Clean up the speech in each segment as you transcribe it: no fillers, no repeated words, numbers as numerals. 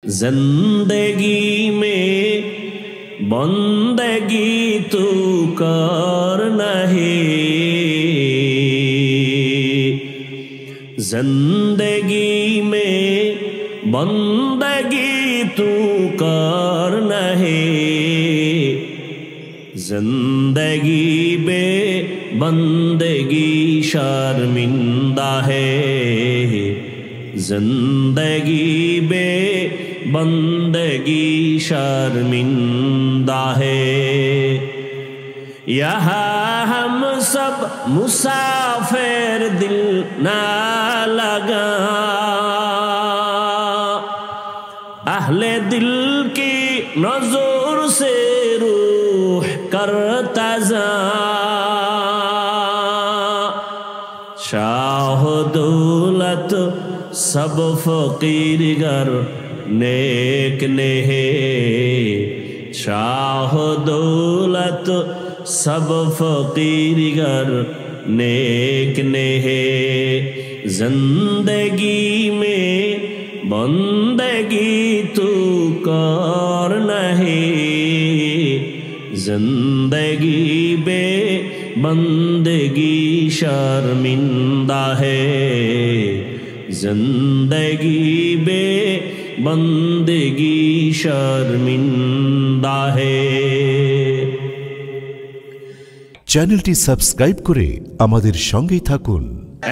जिंदगी में बंदगी तू कर नहीं, जिंदगी में बंदगी तू कर नहीं, जिंदगी बे बंदगी शर्मिंदा है, जिंदगी बे बंदगी शर्मिंदा है। यहाँ हम सब मुसाफिर दिल ना लगा, अहले दिल की नजर से रूह करता जा, शाह दौलत सब फकीर गर नेक ने है, शाह दौलत सब फकीर गर नेक ने है, जिंदगी में बंदगी तू कर नहीं, जिंदगी बे बंदगी शर्मिंदा है, जिंदगी बे बंदगी शर्मिंदा है। চ্যানেলটি সাবস্ক্রাইব করে আমাদের সঙ্গেই থাকুন।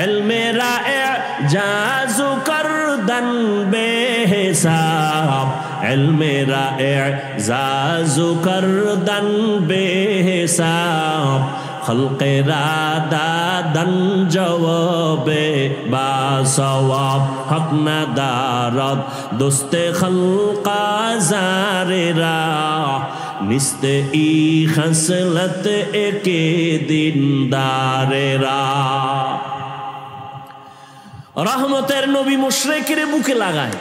এলমেরা এজাজু করদন বেহিসাব, এলমেরা এজাজু করদন বেহিসাব, खल्क़ेरा दादन जवाबे बासवाब, हक न दारद दोस्ते खल्क़ा ज़ारेरा, निस्ते ई खसलत एके दिनदारेरा। रहमतेर नबी मुशरिकेर बुके लागाय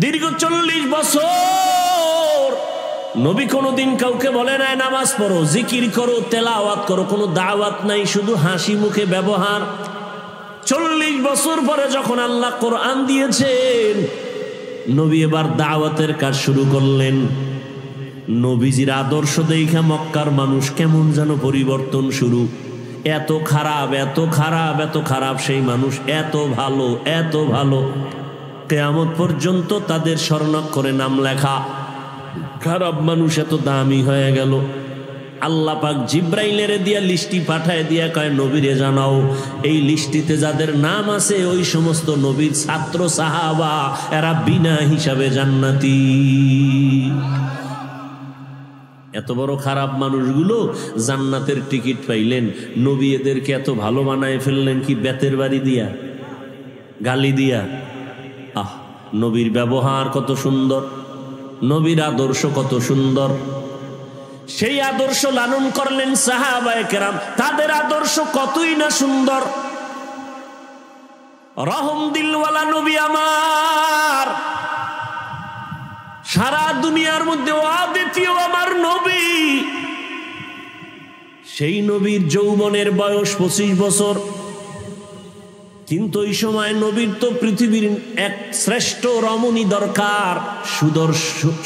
दीर्घ 40 বছর নবী কোনোদিন কাউকে বলে নাই নামাজ পড়ো, জিকির করো, তেলাওয়াত করো, কোনো দাওয়াত নাই, শুধু হাসি মুখে ব্যবহার। 40 বছর পরে যখন আল্লাহ কোরআন দিয়েছেন, নবী এবার দাওয়াতের কাজ শুরু করলেন। নবীজির আদর্শ দেখে মক্কার মানুষ কেমন যেন পরিবর্তন শুরু। এত খারাপ, এত খারাপ, এত খারাপ সেই মানুষ এত ভালো, এত ভালো, কিয়ামত পর্যন্ত তাদের স্বর্ণাক্ষরে নাম লেখা। খারাপ মানুষ এত দামি হয়ে গেল। আল্লাহ পাক জিব্রাইলের দিয়া লিস্টি পাঠায় দিয়া কয় নবীরে জানাও, এই লিস্টিতে যাদের নাম আছে ওই সমস্ত নবীর ছাত্র সাহাবা, এরা বিনা হিসাবে জান্নাতি। এত বড় খারাপ মানুষগুলো জান্নাতের টিকিট পাইলেন, নবী এদেরকে এত ভালো বানায় ফেললেন কি বেতের বাড়ি দিয়া, গালি দিয়া। আহ, নবীর ব্যবহার কত সুন্দর, নবীর আদর্শ কত সুন্দর, সেই আদর্শ লালন করলেন সাহাবায়ে কেরাম। তাদের আদর্শ কতই না সুন্দর। রহম দিলওয়ালা নবী আমার, সারা দুনিয়ার মধ্যে অদ্বিতীয় আমার নবী। সেই নবীর যৌবনের বয়স 25 বছর, কিন্তু ওই সময় নবীর তো পৃথিবীর এক শ্রেষ্ঠ রমণী দরকার,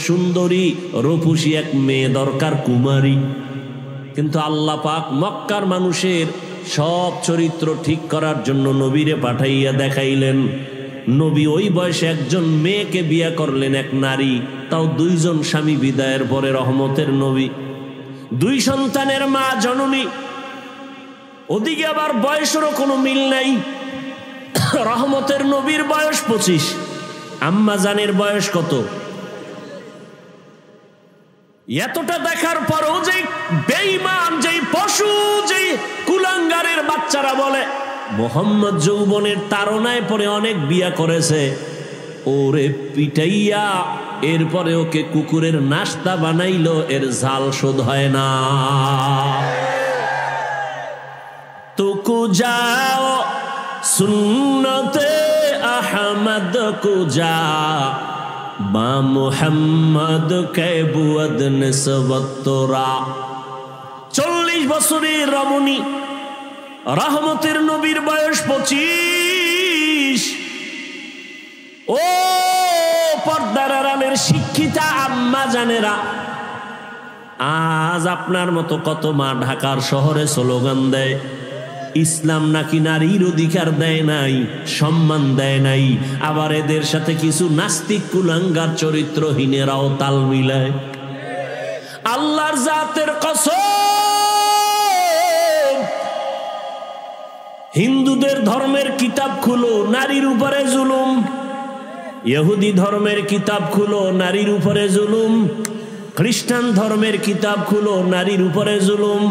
সুন্দরী রূপসী এক মেয়ে দরকার, কুমারী। কিন্তু আল্লাহ পাক মক্কার মানুষের সব চরিত্র ঠিক করার জন্য নবীরে পাঠাইয়া দেখাইলেন। নবী ওই বয়সে একজন মেয়েকে বিয়ে করলেন, এক নারী, তাও 2 জন স্বামী বিদায়ের পরে। রহমতের নবী, 2 সন্তানের মা, জননী। ওদিকে আবার বয়সেরও কোনো মিল নাই। রহমতের নবীর বয়স 25, আম্মা জানের বয়স কত? এতটা দেখার পরও যে বেঈমান, যে পশু, যে কুলাঙ্গারের বাচ্চারা বলে মোহাম্মদ যৌবনের তাড়নায় পরে অনেক বিয়া করেছে, ওরে পিটাইয়া এরপরে ওকে কুকুরের নাস্তা বানাইলো, এর ঝাল শোধ হয় না। তুকু যাও সুন্নতে আহমদ কো যা, বা মুহাম্মদ কে বুয়দ নিসবত তোরা। 40 বছরের রমণী রহমতের নবীর বয়স 25। ও পর্দার আড়ালের শিক্ষিতা আম্মা জানেরা, আজ আপনার মতো কত মা ঢাকার শহরে স্লোগান দেয় ইসলাম নাকি নারীর অধিকার দেয় নাই, সম্মান দেয় নাই, আবার এদের সাথে কিছু নাস্তিক কুলাঙ্গার চরিত্রহীনেরাও তাল মিলায়। আল্লাহর জাতের কসম, হিন্দুদের ধর্মের কিতাব খুলো, নারীর উপরে জুলুম। ইহুদি ধর্মের কিতাব খুলো, নারীর উপরে জুলুম। খ্রিস্টান ধর্মের কিতাব খুলো, নারীর উপরে জুলুম।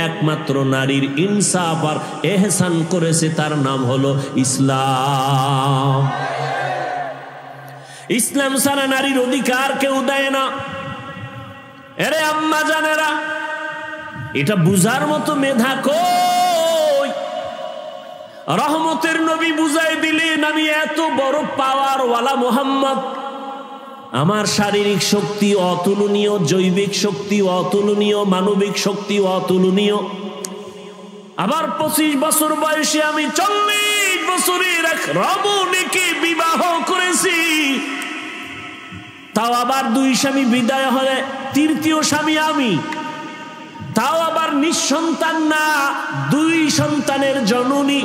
একমাত্র নারীর ইনসাফ আর এহসান করেছে, তার নাম হলো ইসলাম। ইসলাম ছাড়া নারীর অধিকার কেউ দেয় না। এরে আম্মা জানেরা, এটা বুঝার মতো মেধা কই? রহমতের নবী বুঝাই দিলেন, আমি এত বড় পাওয়ার ওয়ালা মুহাম্মদ, আমার শারীরিক শক্তি অতুলনীয়, জৈবিক শক্তি অতুলনীয়, মানবিক শক্তি অতুলনীয়। আবার 25 বছর বয়সে আমি 40 বছরের এক রমণীকে বিবাহ করেছি। তাও আবার 2 স্বামী বিদায় হলে 3য় স্বামী আমি। তাও আবার নিঃসন্তান না, 2 সন্তানের জননী।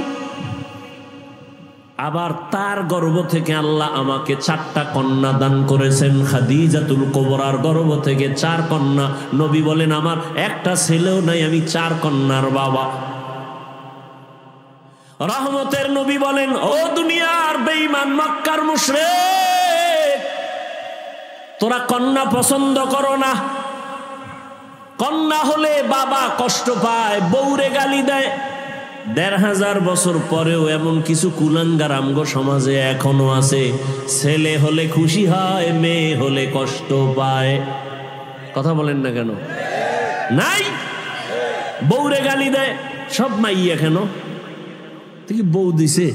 আবার তার গর্ভ থেকে আল্লাহ আমাকে 4টা কন্যা দান করেছেন। খাদিজাতুল কুবরার গর্ভ থেকে 4 কন্যা। নবী বলেন আমার একটা ছেলেও নাই, আমি 4 কন্যার বাবা। রহমতের নবী বলেন, ও দুনিয়ার বেঈমান মক্কার মুশরিক, তোরা কন্যা পছন্দ করো না। কন্যা হলে বাবা কষ্ট পায়, বউরে গালি দেয়। 1500 বছর পরেও এমন কিছু কুলাঙ্গার আমগো সমাজে এখনো আছে। ছেলে হলে খুশি হয়, মেয়ে হলে কষ্ট পায়। কথা বলেন না কেন? নাই, বউরে গালি দেয়। সব মাইয়া কেন? কি বউ দিছে?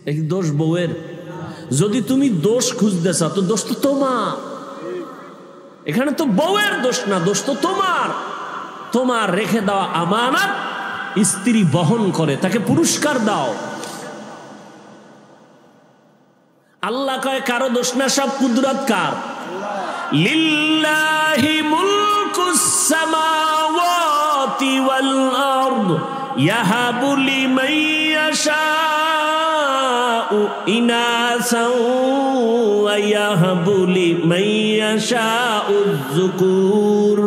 এই দোষ বউয়ের। যদি তুমি দোষ খুঁজতে চাও তো দোষ তো তোমার। এখানে তো বউয়ের দোষ না, দোষ তো তোমার। তোমার রেখে দেওয়া আমানত স্ত্রী বহন করে, তাকে পুরস্কার দাও। আল্লাহ কয় কারো দোষ না, সব কুদরত কার? লিল্লাহি মুলকুস সামাওয়াতি ওয়াল আরদ ইয়াহাবু লিমান ইয়াশাউ ইনাসাও ওয়া ইয়াহাবু লিমান ইয়াশাউ যুকুর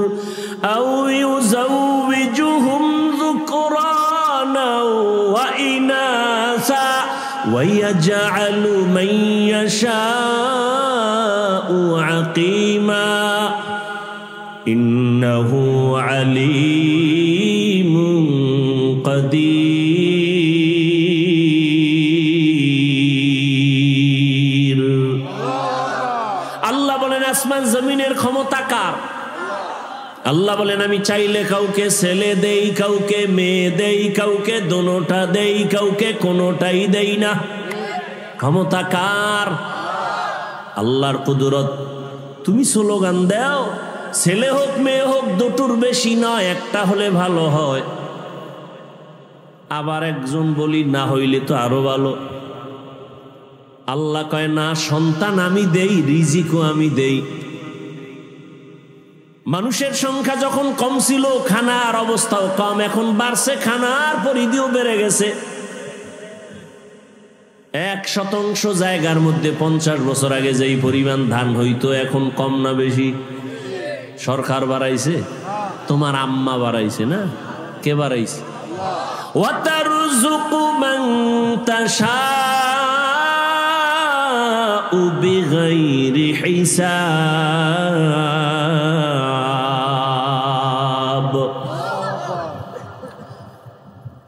আও ইউযাওবিজুহুম যুকরানা ওয়া ইনাসা ওয়া ইয়াজআলু মান ইয়াশাউ আকিমা ইন্নাহু আলীমুন কাদির। আল্লাহ বলেন আসমান জমিনের ক্ষমতা কার? আল্লাহ বলেন আমি চাইলে কাউকে ছেলে দেই, কাউকে মেয়ে দেই, কাউকে দোনোটা দেই, কাউকে কোনোটাই দেই না। ক্ষমতা কার? আল্লাহর কুদরত। তুমি স্লোগান দাও ছেলে হোক মেয়ে হোক, দুটোর বেশি নয়, একটা হলে ভালো হয়। আবার একজন বলি না হইলে তো আরো ভালো। আল্লাহ কয় না, সন্তান আমি দেই, রিজিকও আমি দেই। মানুষের সংখ্যা যখন কম ছিল, খানার অবস্থাও কম, এখন বাড়ছে, খানার পরিধিও বেড়ে গেছে। 1% জায়গার মধ্যে 50 বছর আগে যেই পরিমাণ ধান হইতো, এখন কম না বেশি? সরকার বাড়াইছে? তোমার আম্মা বাড়াইছে না? কে বাড়াইছে? ওয়াতারযুকু মান তাশাউ বিগাইরি হিসাব।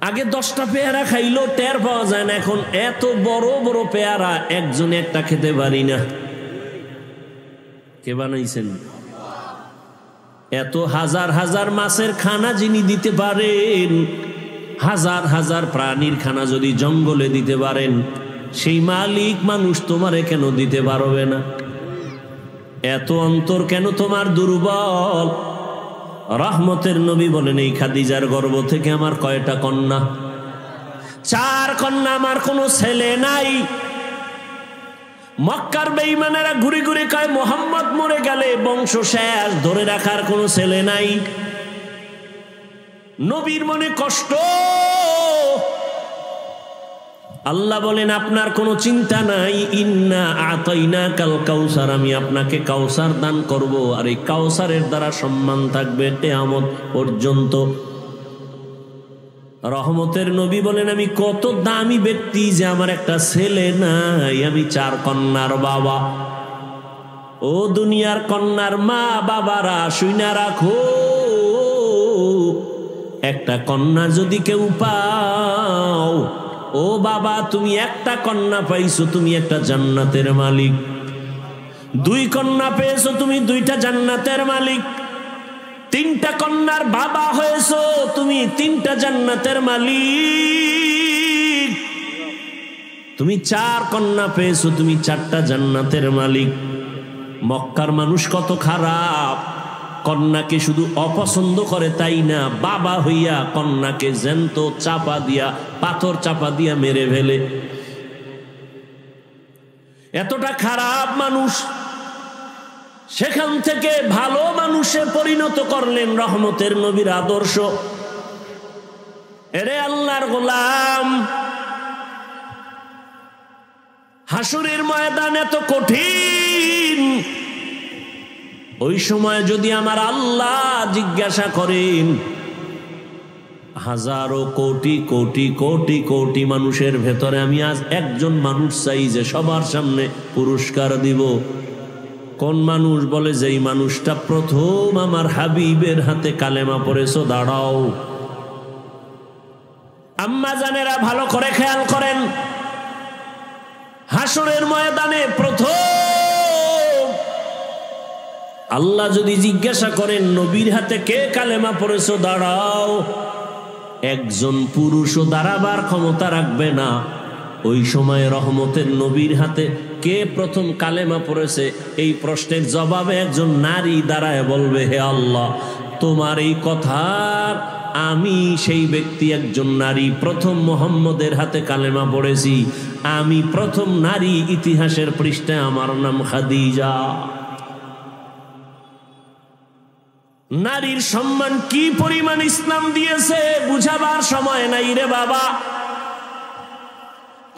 আগে 10টা পেয়ারা খাইলো টের পাওয়া যায় না, এখন এত বড় বড় পেয়ারা একজনে একটা খেতে পারি না। কে বানাইছেন? এত হাজার হাজার মাছের খানা যিনি দিতে পারেন, হাজার হাজার প্রাণীর খানা যদি জঙ্গলে দিতে পারেন, সেই মালিক মানুষ তোমারে কেন দিতে পারবে না? এত অন্তর কেন তোমার দুর্বল? রহমতের নবী বলেন এই খাদিজার গর্ভ থেকে আমার কয়টা কন্যা? 4 কন্যা। আমার কোনো ছেলে নাই। মক্কার বেঈমানেরা ঘুরে ঘুরে কয় মুহাম্মদ মরে গেলে বংশ শেষ, ধরে রাখার কোনো ছেলে নাই। নবীর মনে কষ্ট। আল্লাহ বলেন আপনার কোনো চিন্তা নাই, ইন্না আতাইনাকাল কাউসার, আমি আপনাকে কাউসার দান করব, আর এই কাউসারের দ্বারা সম্মান থাকবে কিয়ামত পর্যন্ত। রহমতের নবী বলেন আমি কত দামি ব্যক্তি যে আমার একটা ছেলে নাই, আমি 4 কন্যার বাবা। ও দুনিয়ার কন্যার মা বাবারা শুইনা রাখো, একটা কন্যা যদি কেউ পাও, ও বাবা তুমি একটা কন্যা পাইছো, তুমি একটা জান্নাতের মালিক। 2 কন্যা পেয়েছো, তুমি 2টা জান্নাতের মালিক। 3টা কন্যার বাবা হয়েছো, তুমি 3টা জান্নাতের মালিক। তুমি 4 কন্যা পেয়েছো, তুমি 4টা জান্নাতের মালিক। মক্কার মানুষ কত খারাপ, কন্যাকে শুধু অপছন্দ করে তাই না, বাবা হইয়া কন্যাকে জ্যান্ত চাপা দিয়া, পাথর চাপা দিয়া মেরে ফেলে। এতটা খারাপ মানুষ, সেখান থেকে ভালো মানুষে পরিণত করলেন রহমতের নবীর আদর্শ। এরে আল্লাহর গোলাম, হাসরের ময়দান এত কঠিন, ওই সময় যদি আমার আল্লাহ জিজ্ঞাসা করেন, হাজারো কোটি কোটি কোটি কোটি মানুষের ভেতরে আমি আজ একজন মানুষ চাই যে সবার সামনে পুরস্কার দিব, কোন মানুষ? বলে যেই মানুষটা প্রথম আমার হাবিবের হাতে কালেমা পড়েছো, দাঁড়াও। আম্মা জানেরা ভালো করে খেয়াল করেন, হাসরের ময়দানে প্রথম আল্লাহ যদি জিজ্ঞাসা করেন নবীর হাতে কে কালেমা পড়েছো, দাঁড়াও, একজন পুরুষও দাঁড়াবার ক্ষমতা রাখবে না। ওই সময় রহমতের নবীর হাতে কে প্রথম কালেমা পড়েছে, এই প্রশ্নের জবাবে একজন নারী দাঁড়ায় বলবে, হে আল্লাহ, তোমার এই কথার আমি সেই ব্যক্তি, একজন নারী, প্রথম মুহাম্মদের হাতে কালেমা পড়েছি, আমি প্রথম নারী ইতিহাসের পৃষ্ঠায়, আমার নাম খাদিজা। নারীর সম্মান কি পরিমাণ ইসলাম দিয়েছে বুঝাবার সময় নাই রে বাবা।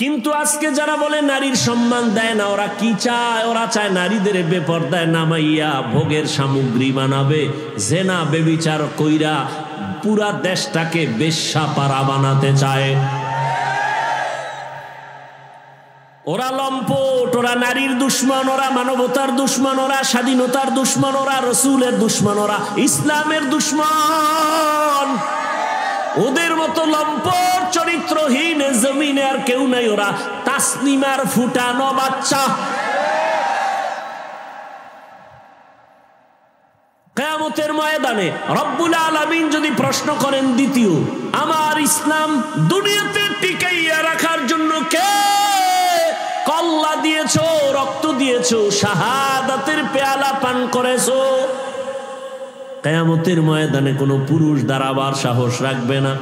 কিন্তু আজকে যারা বলে নারীর সম্মান দেয় না, ওরা কি চায়? ওরা চায় নারীদের বেপরদায় নামাইয়া ভোগের সামগ্রী বানাবে, জেনা বেবিচার কইরা পুরা দেশটাকে বেশ্যাপাড়া বানাতে চায়। ওরা লম্পট, ওরা নারীর দুশ্মন, ওরা মানবতার দুশ্মন, ওরা স্বাধীনতার দুশ্মন, ওরা রসুলের দুশ্মন, ওরা ইসলামের দুশ্মন। ওদের মতো লম্পট চরিত্রহীন জমিনে আর কেউ নাই, ওরা তাসলিমার ফুটানো বাচ্চা। কিয়ামতের ময়দানে রব্বুল আলামিন যদি প্রশ্ন করেন, দ্বিতীয় আমার ইসলাম দুনিয়াতে টিকাইয়া রাখার জন্য কে কল্লা দিয়েছো, রক্ত দিয়েছো, শাহাদাতের পেয়ালা পান করেছো, কিয়ামতের ময়দানে কোনো পুরুষ দাঁড়াবার সাহস রাখবে না।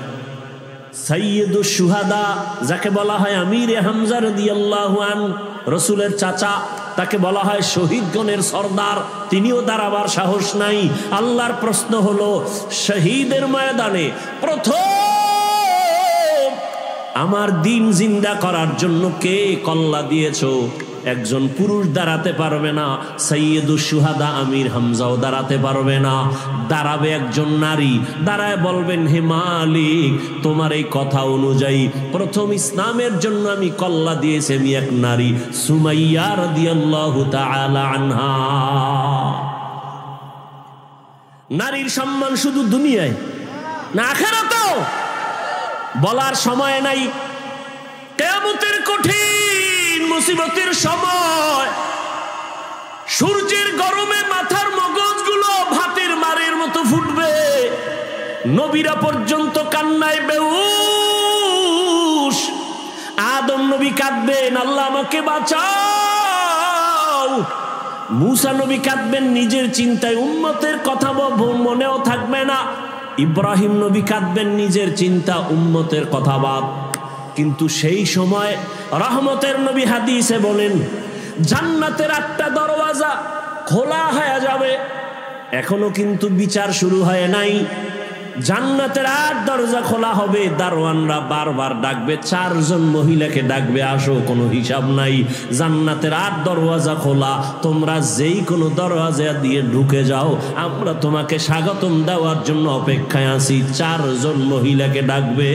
সাইয়্যিদুশ শুহাদা, যাকে বলা হয় আমিরে হামজা রাদিয়াল্লাহু আনহু, রাসূলের চাচা, তাকে বলা হয় শহীদগণের সর্দার, তিনিও দাঁড়াবার সাহস নাই। আল্লাহর প্রশ্ন হলো, শহীদের ময়দানে প্রথম আমার দিন জিন্দা করার জন্য কে কল্লা দিয়েছো? একজন পুরুষ দাঁড়াতে পারবে না, সাইয়্যিদুশ শুহাদা আমির হামজাও দাঁড়াতে পারবে না। দাঁড়াবে একজন নারী, দাঁড়ায় বলবেন, হে মালিক, তোমার এই কথা অনুযায়ী প্রথম ইসলামের জন্য আমি কল্লা দিয়েছি আমি এক নারী, সুমাইয়া রাদিয়াল্লাহু তাআলা আনহা। নারীর সম্মান শুধু দুনিয়ায় না আখিরাতেও বলার সময় নাই। কিয়ামতের কঠিন মুসিবতের সময় সূর্যের গরমে মাথার মগজগুলো ভাতের মারের মতো ফুটবে, নবীরা পর্যন্ত কান্নায় বেহুশ। আদম নবী কাঁদবেন, আল্লাহ আমাকে বাঁচাও। মূসা নবী কাঁদবেন নিজের চিন্তায়, উম্মতের কথা মনেও থাকবে না। ইব্রাহিম নবী কাঁদবেন নিজের চিন্তা, উম্মতের কথা বাদ। কিন্তু সেই সময় রহমতের নবী হাদিসে বলেন, জান্নাতের 8টা দরওয়াজা খোলা হয়ে যাবে। এখনো কিন্তু বিচার শুরু হয় নাই। জান্নাতের 8 দরজা খোলা হবে, দারোয়ানরা বারবার ডাকবে, 4 জন মহিলাকে ডাকবে, আসো, কোনো হিসাব নাই। জান্নাতের 8 দরওয়াজা খোলা, তোমরা যেই কোনো দরওয়াজা দিয়ে ঢুকে যাও, আমরা তোমাকে স্বাগতম দেওয়ার জন্য অপেক্ষায় আছি। 4 জন মহিলাকে ডাকবে,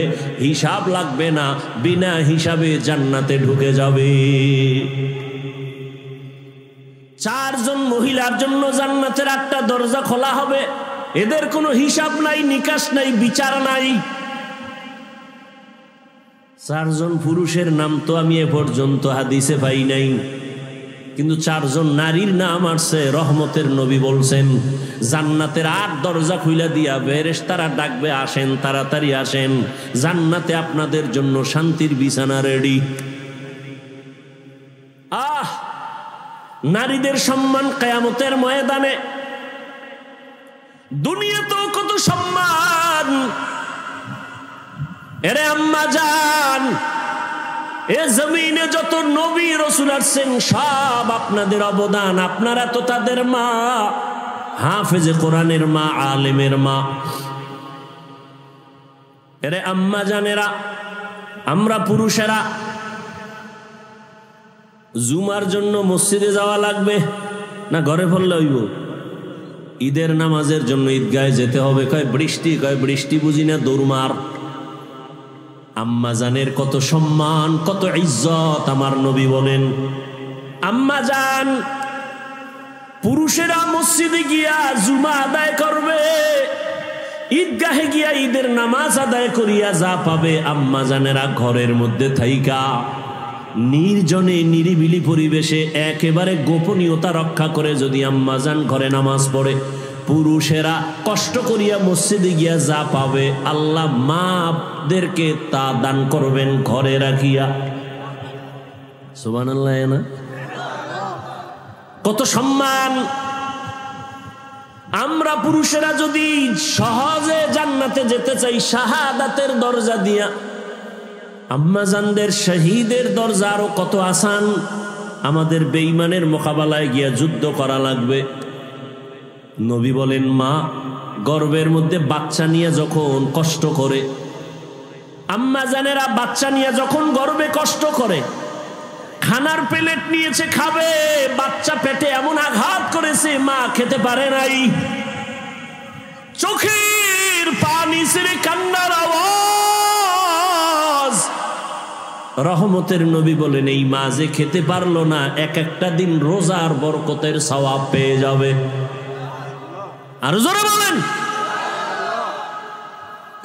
হিসাব লাগবে না, বিনা হিসাবে জান্নাতে ঢুকে যাবে। 4 জন মহিলার জন্য জান্নাতের 8টা দরজা খোলা হবে। এদের কোনো হিসাব নাই, নিকাশ নাই, বিচার নাই। 4 জন পুরুষের নাম তো আমি এ পর্যন্ত হাদিসে পাই নাই, কিন্তু 4 জন নারীর নাম আসছে। রহমতের নবী বলছেন, জান্নাতের 8 দরজা খুলে দিয়া ফেরেশতারা ডাকবে, আসেন, তাড়াতাড়ি আসেন, জান্নাতে আপনাদের জন্য শান্তির বিছানা রেডি। নারীদের সম্মান কিয়ামতের ময়দানে। দুনিয়াতেও কত সম্মান। এরে আম্মা জান, এ জমিনে যত নবী রাসূল আসছেন সব আপনাদের অবদান। আপনারা তো তাদের মা, হাফেজে কোরআনের মা, আলেমের মা। এরে আম্মা জানেরা, আমরা পুরুষেরা জুমার জন্য মসজিদে যাওয়া লাগবে না ঘরে পড়লে হইব? ঈদের নামাজের জন্য ঈদগাহে যেতে হবে। কয় বৃষ্টি বুঝি না, দৌড়মার। আম্মা জানের কত সম্মান, কত ইজ্জত। আমার নবী বলেন, আম্মা জান, পুরুষেরা মসজিদে গিয়া জুমা আদায় করবে, ঈদগাহে গিয়া ঈদের নামাজ আদায় করিয়া যা পাবে, আম্মা জানেরা ঘরের মধ্যে থাইকা নির্জনে নিরিবিলি পরিবেশে একেবারে গোপনীয়তা রক্ষা করে যদি আম্মাজান ঘরে নামাজ পড়ে, পুরুষেরা কষ্ট করিয়া মসজিদে গিয়া যা পাবে, আল্লাহ মাদেরকে তা দান করবেন ঘরে রাখিয়া। সুবহানাল্লাহ। না কত সম্মান। আমরা পুরুষেরা যদি সহজে জান্নাতে যেতে চাই শাহাদাতের দরজা দিয়া, আম্মাজানদের শহীদের দরজা আরো কত আসান। আমাদের বেঈমানের মোকাবেলায় গিয়া যুদ্ধ করা লাগবে। নবী বলেন, মা গর্ভের মধ্যে বাচ্চা নিয়ে যখন কষ্ট করে, আম্মাজানেরা বাচ্চা নিয়ে যখন গর্ভে কষ্ট করে, খানার প্লেট নিয়েছে, খাবে, বাচ্চা পেটে এমন আঘাত করেছে মা খেতে পারে নাই, চোখের পানি ছেড়ে কান্নার আওয়াজ। রহমতের নবী বলেন, এই মা যে খেতে পারলো না, একটা দিন রোজার বরকতের সওয়াব পেয়ে যাবে। আর জোরে বলেন,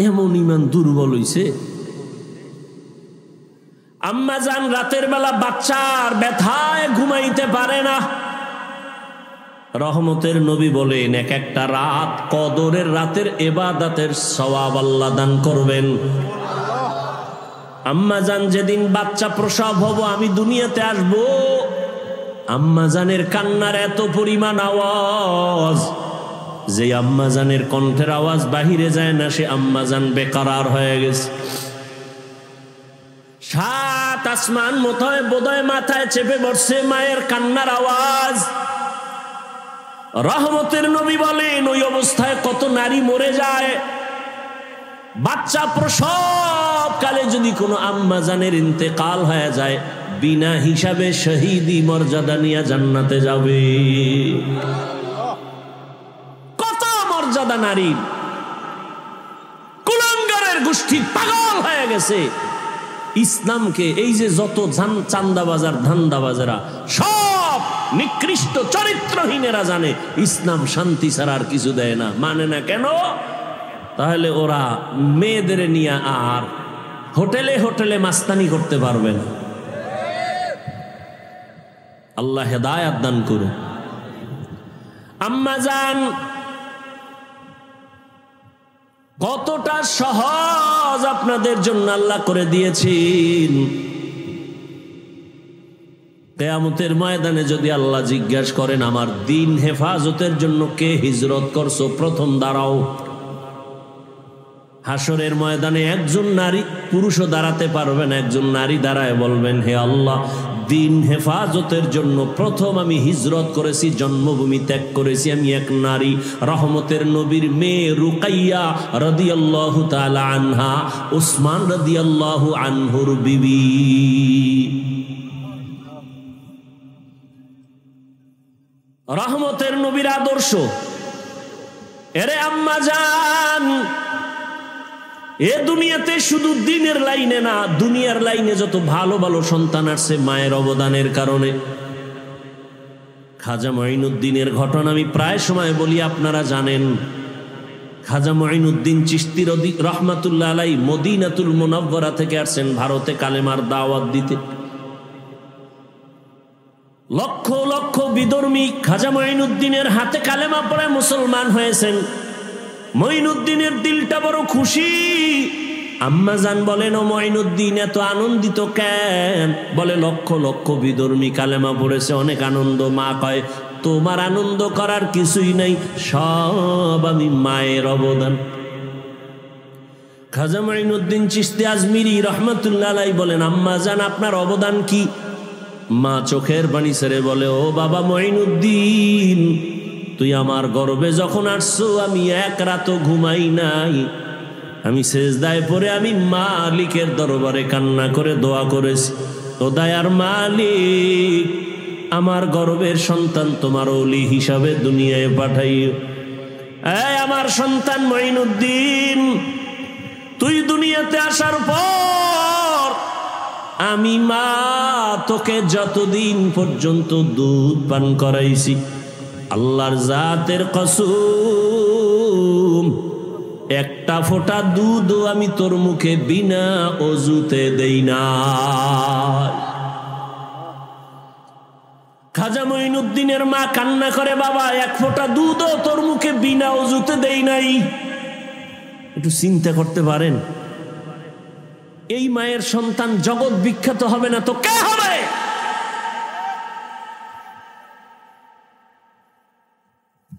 এমন ইমান দুর্বল হইছে। আম্মা জান রাতের বেলা বাচ্চার ব্যথায় ঘুমাইতে পারে না। রহমতের নবী বলেন, একটা রাত কদরের রাতের ইবাদতের সওয়াব আল্লাহ দান করবেন। আম্মা জান যেদিন বাচ্চা প্রসব হব, আমি দুনিয়াতে আসব, আম্মা জানের কান্নার এত পরিমাণ আওয়াজ, যে আম্মা জানের কণ্ঠের আওয়াজ বাহিরে যায় না, সে আম্মা জান বেকরার হয়ে গেছে। 7 আসমান বোধহয় মাথায় চেপে বসছে মায়ের কান্নার আওয়াজ। রহমতের নবী বলেন, ওই অবস্থায় কত নারী মরে যায়। বাচ্চা প্রসব কালে যদি কোনো আম্মা জানের ইন্তেকাল হয়ে যায়, বিনা হিসাবে শহীদি মর্যাদা নিয়ে জান্নাতে যাবে। কত মর্যাদা নারীর। কুলাঙ্গারের গোষ্ঠী পাগল হয়ে গেছে ইসলামকে। এই যে যত চান্দাবাজার ধান্দাবাজারা, সব নিকৃষ্ট চরিত্রহীনেরা জানে ইসলাম শান্তি ছাড়া আর কিছু দেয় না। মানে না কেন? তাহলে ওরা মেয়েদের নিয়ে আর হোটেলে হোটেলে মাস্তানি করতে পারবে না। আল্লাহ হেদায়েত দান করুন। আম্মা জান কতটা সহজ আপনাদের জন্য আল্লাহ করে দিয়েছেন। কিয়ামতের ময়দানে যদি আল্লাহ জিজ্ঞাসা করেন, আমার দিন হেফাজতের জন্য কে হিজরত করছো, প্রথম দাঁড়াও। হাসরের ময়দানে একজন নারী পুরুষও দাঁড়াতে পারবেন, একজন নারী দাঁড়ায় বলবেন, হে আল্লাহ, দিন হেফাজতের জন্য প্রথম আমি হিজরত করেছি, জন্মভূমি ত্যাগ করেছি। আমি এক নারী, রহমতের নবীর মেয়ে রুকাইয়া রাদিয়াল্লাহু তাআলা আনহা, উসমান রাদিয়াল্লাহু আনহুর বিবি। রহমতের নবীর আদর্শ। এরে আম্মা জান, এ দুনিয়াতে শুধু দিনের লাইনে না, দুনিয়ার লাইনে যত ভালো ভালো সন্তান আসছে মায়ের অবদানের কারণে। খাজা মঈনুদ্দিনের ঘটনা আমি প্রায় সময় বলি, আপনারা জানেন। খাজা মঈনুদ্দিন চিশতি রহমাতুল্লাহ আলাইহি মদিনাতুল মুনাওয়ারা থেকে আসছেন ভারতে কালেমার দাওয়াত দিতে। লক্ষ লক্ষ বিধর্মী খাজা মঈনুদ্দিনের হাতে কালেমা পড়ে মুসলমান হয়েছেন। মঈনুদ্দিনের দিলটা বড় খুশি। আম্মা জান বলেন, ও মঈনুদ্দিন এত আনন্দিত কেন? বলে, লক্ষ লক্ষ বিধর্মী কালেমা পড়েছে, অনেক আনন্দ। মা কয়, তোমার আনন্দ করার কিছুই নাই, সব আমি মায়ের অবদান। খাজা মঈনুদ্দিন চিশতি আজমিরি রহমাতুল্লাহ আলাইহি বলেন, আম্মা জান আপনার অবদান কি? মা চোখের পানি ছেড়ে বলে, ও বাবা মঈনুদ্দিন, তুই আমার গর্ভে যখন আসছো আমি এক রাতও ঘুমাই নাই। আমি সেজদায় পড়ে আমি মালিকের দরবারে কান্না করে দোয়া করেছি, ও দয়ার মালিক, আমার গর্ভের সন্তান তোমার ওলি হিসাবে দুনিয়ায় পাঠাইও। এই আমার সন্তান মঈনুদ্দিন, তুই দুনিয়াতে আসার পর আমি মা তোকে যতদিন পর্যন্ত দুধ পান করাইছি, আল্লাহর জাতের কসম, একটা ফোঁটা দুধও আমি তোর মুখে বিনা অজুতে দেই না। খাজা মঈনুদ্দিনের মা কান্না করে, বাবা এক ফোঁটা দুধও তোর মুখে বিনা অজুতে দেই নাই। একটু চিন্তা করতে পারেন, এই মায়ের সন্তান জগৎ বিখ্যাত হবে না তো কে হবে?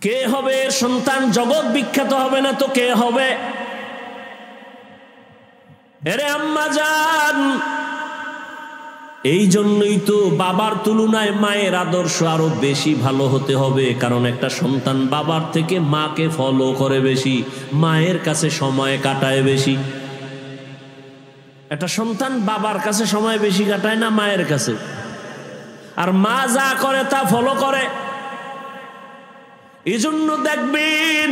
কে হবে? সন্তান জগৎ বিখ্যাত হবে না তো কে হবে? এরে আম্মা জান, এই জন্যই তো বাবার তুলনায় মায়ের আদর্শ আরো বেশি ভালো হতে হবে। কারণ একটা সন্তান বাবার থেকে মাকে ফলো করে বেশি, মায়ের কাছে সময় কাটায় বেশি। একটা সন্তান বাবার কাছে সময় বেশি কাটায় না মায়ের কাছে? আর মা যা করে তা ফলো করে। এজন্য দেখবেন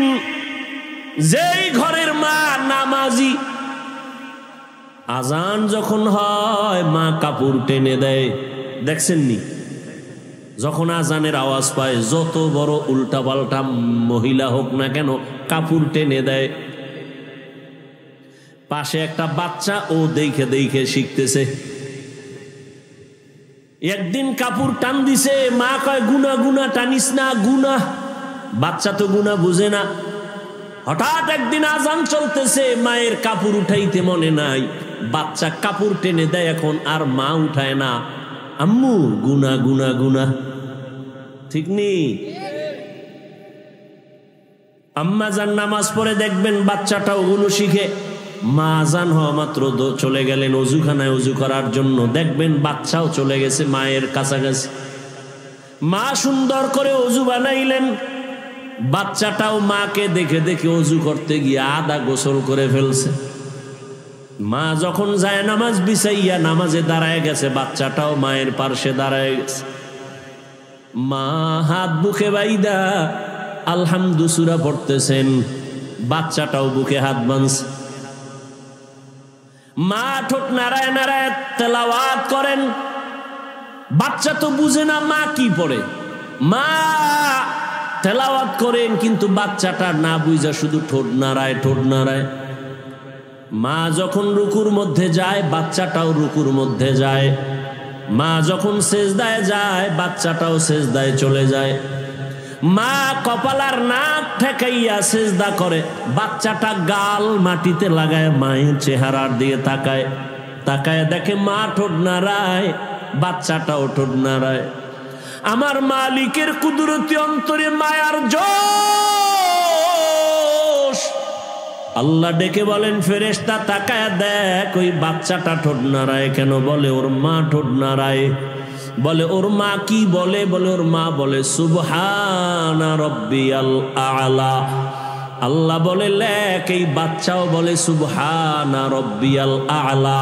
যেই ঘরের মা নামাজি, আজান যখন হয় মা কাপড় টেনে দেয়। দেখছেন নি? যখন আজানের আওয়াজ পায়, যত বড় উল্টা পাল্টা মহিলা হোক না কেন, কাপড় টেনে দেয়। পাশে একটা বাচ্চা, ও দেখে দেখে শিখতেছে। একদিন কাপড় টান দিছে, মা কয়, গুনা গুনা টানিস না, গুনা। বাচ্চা তো গুনা বুঝে না। হঠাৎ একদিন আজান চলতেছে, মায়ের কাপড় উঠাইতে মনে নাই, বাচ্চা কাপড় টেনে দেয়, এখন আর মা উঠায় না। আম্মু গুনা গুনা গুনা, ঠিক নেই? আম্মা জান নামাজ পড়ে দেখবেন বাচ্চাটাও গুলো শিখে। মা আজান হওয়া মাত্র চলে গেলেন অজুখানায় অজু করার জন্য, দেখবেন বাচ্চাও চলে গেছে মায়ের কাছাকাছি। মা সুন্দর করে অজু বানাইলেন, বাচ্চাটাও মাকে দেখে দেখে অজু করতে গিয়ে আধা গোসল করে ফেলছে। মা যখন যায় নামাজ বিছাইয়া নামাজে দাঁড়ায় গেছে, বাচ্চাটাও মায়ের পার্শ্বে দাঁড়ায় গেছে। মা হাত বুকে বাইদা আলহামদু সূরা পড়তেছেন, বাচ্চাটাও বুকে হাত বাঁধছে। মা ঠোঁট নাড়ায় নাড়ায় তেলাওয়াত করেন। বাচ্চা তো বুঝে না মা কি পড়ে, মা তেলাওয়াত করেন, কিন্তু বাচ্চাটা না বুঝা শুধু ঠোঁট নাড়ায় ঠোঁট নাড়ায়। মা যখন রুকুর মধ্যে যায়, বাচ্চাটাও রুকুর মধ্যে যায়। মা যখন সেজদায় যায়, বাচ্চাটাও সেজদায় চলে যায়। মা কপালার নাক ঠেকাইয়া সেজদা করে, বাচ্চাটা গাল মাটিতে লাগায় মায়ের চেহারার দিকে তাকায়। তাকায় দেখে মা ঠোঁট নাড়ায়, বাচ্চাটাও ঠোঁট নাড়ায়। আমার মালিকের কুদরতি অন্তরে মায়ার জোশ। আল্লাহ ডেকে বলেন, ফেরেশতা তাকায় দেখ ওই বাচ্চাটা ঠোঁট নাড়ায় কেন? বলে ওর মা ঠোঁট নাড়ায়। বলে ওর মা কি বলে? বলে ওর মা বলে সুবহানা রব্বিয়াল আলা। আল্লাহ বলে লেখ, এই বাচ্চাও বলে সুবহানা রব্বিয়াল আলা।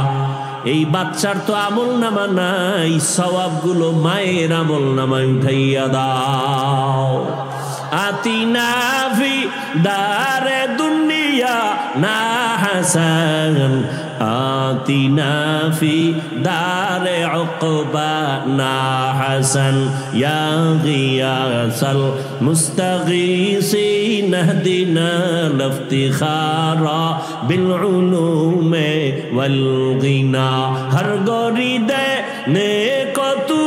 এই বাচ্চার তো আমল নামা নাই, সওয়াবগুলো মায়ের আমল নামায় উঠাইয়া দাও। আতিনা ফি দারে দুনিয়া না হাসান, আতিনা ফি দারে উকবা না হাসান, ইয়া গিয়াসাল মুস্তাগীসিন ইহদিনা লিফতিখারা বিল উলুমে ওয়াল গিনা। হর গরিদে নেক তু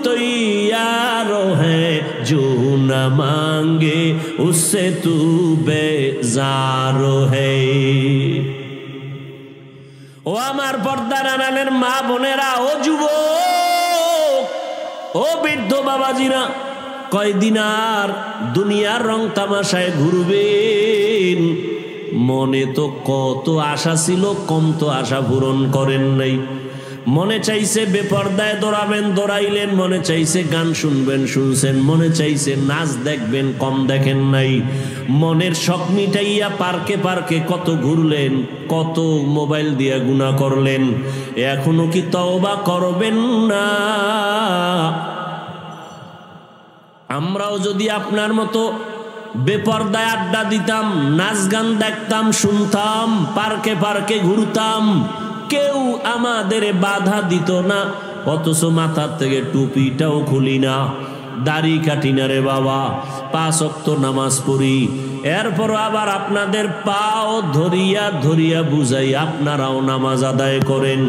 তৈয়ার है जो न मांगे उससे तू बेजार है। ও আমার পর্দার আড়ালের মা বোনেরা, ও যুবক, ও বৃদ্ধ বাবাজিরা, কয়দিন আর দুনিয়ার রং তামাশায় ঘুরবেন? মনে তো কত আশা ছিল, কম তো আশা পূরণ করেন নাই। মনে চাইছে বেপর্দায় দৌড়াবেন, দৌড়াইলেন। মনে চাইছে গান শুনবেন, শুনছেন। মনে চাইছে নাচ দেখবেন, কম দেখেন নাই। মনের শখ মিটাইয়া পার্কে পার্কে কত ঘুরলেন, কত মোবাইল দিয়া গুনাহ করলেন। এখনো কি তওবা করবেন না? আমরাও যদি আপনার মতো বেপর্দায় আড্ডা দিতাম, নাচ গান দেখতাম, শুনতাম, পার্কে পার্কে ঘুরতাম, কেউ আমাদের বাধা দিত না। অথচ মাথার থেকে টুপিটাও খুলি না, দাড়ি কাটি না রে বাবা, 5 ওয়াক্ত নামাজ পড়ি। এরপর আবার আপনাদের পাও ধরিয়া ধরিয়া বুঝাই আপনারাও নামাজ আদায় করেন।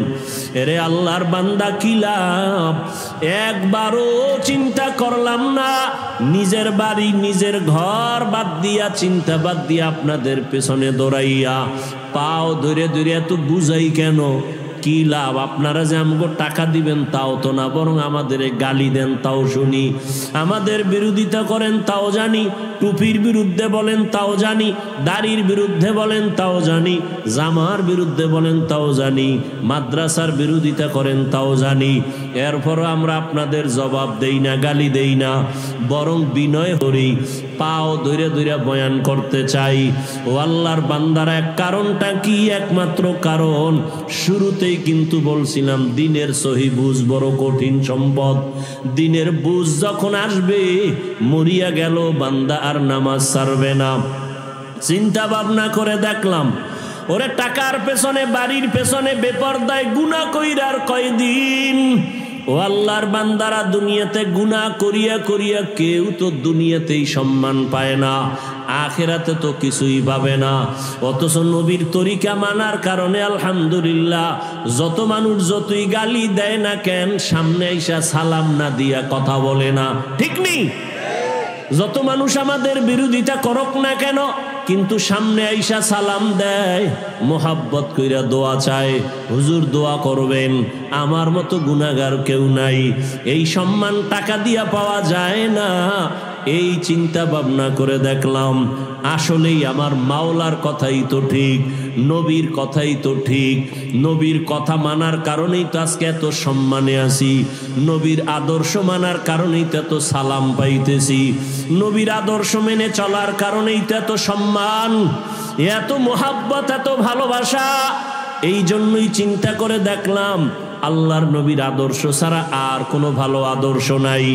এরে আল্লাহর বান্দা, কি লাভ? একবারও চিন্তা করলাম না, নিজের বাড়ি নিজের ঘর বাদ দিয়া, চিন্তা বাদ দিয়া আপনাদের পেছনে দৌড়াইয়া পাও ধরে ধরে এত বুঝাই কেন? কি লাভ? আপনারা যে আমাকে টাকা দিবেন তাও তো না, বরং আমাদের গালি দেন তাও শুনি, আমাদের বিরোধিতা করেন তাও জানি, টুপির বিরুদ্ধে বলেন তাও জানি, দাড়ির বিরুদ্ধে বলেন তাও জানি, জামার বিরুদ্ধে বলেন তাও জানি, মাদ্রাসার বিরোধিতা করেন তাও জানি। এরপরও আমরা আপনাদের জবাব দেই না, গালি দেই না, বরং বিনয় করি, পাও ধরে ধরে বয়ান করতে চাই। ও আল্লাহর বান্দারা, এক কারণটা কি? একমাত্র কারণ শুরুতেই কিন্তু বলছিলাম, দিনের সহি বুঝ বড় কঠিন সম্পদ। দিনের বুঝ যখন আসবে, মরিয়া গেল বান্দা আর নামাজ ছাড়বে না। চিন্তা ভাবনা করে দেখলাম, ওরে টাকার পেছনে, বাড়ির পেছনে বেপরদায় গুনাহ কইরা আর কয়দিন? ও আল্লাহর বান্দারা, দুনিয়াতে গুনাহ করিয়া করিয়া কেউ তো দুনিয়াতেই সম্মান পায় না, আখিরাতে তো কিছুই পাবে না। অথচ নবীর তরিকা মানার কারণে আলহামদুলিল্লাহ, যত মানুষ যতই গালি দেয় না কেন, সামনে আইসা সালাম না দিয়া কথা বলে না, ঠিক নেই? যত মানুষ আমাদের বিরোধিতা করক না কেন, কিন্তু সামনে আইসা সালাম দেয়, মোহাব্বত কইরা দোয়া চায়, হুজুর দোয়া করবেন, আমার মতো গুনাহগার কেউ নাই। এই সম্মান টাকা দিয়া পাওয়া যায় না। এই চিন্তা ভাবনা করে দেখলাম, আসলেই আমার মাওলার কথাই তো ঠিক, নবীর কথাই তো ঠিক। নবীর কথা মানার কারণেই তো আজকে এত সম্মানে আছি, নবীর আদর্শ মানার কারণেই তো এত সালাম পাইতেছি, নবীর আদর্শ মেনে চলার কারণেই তো এত সম্মান, এত মোহাব্বত, এত ভালোবাসা। এই জন্যই চিন্তা করে দেখলাম, আল্লাহর নবীর আদর্শ ছাড়া আর কোনো ভালো আদর্শ নাই।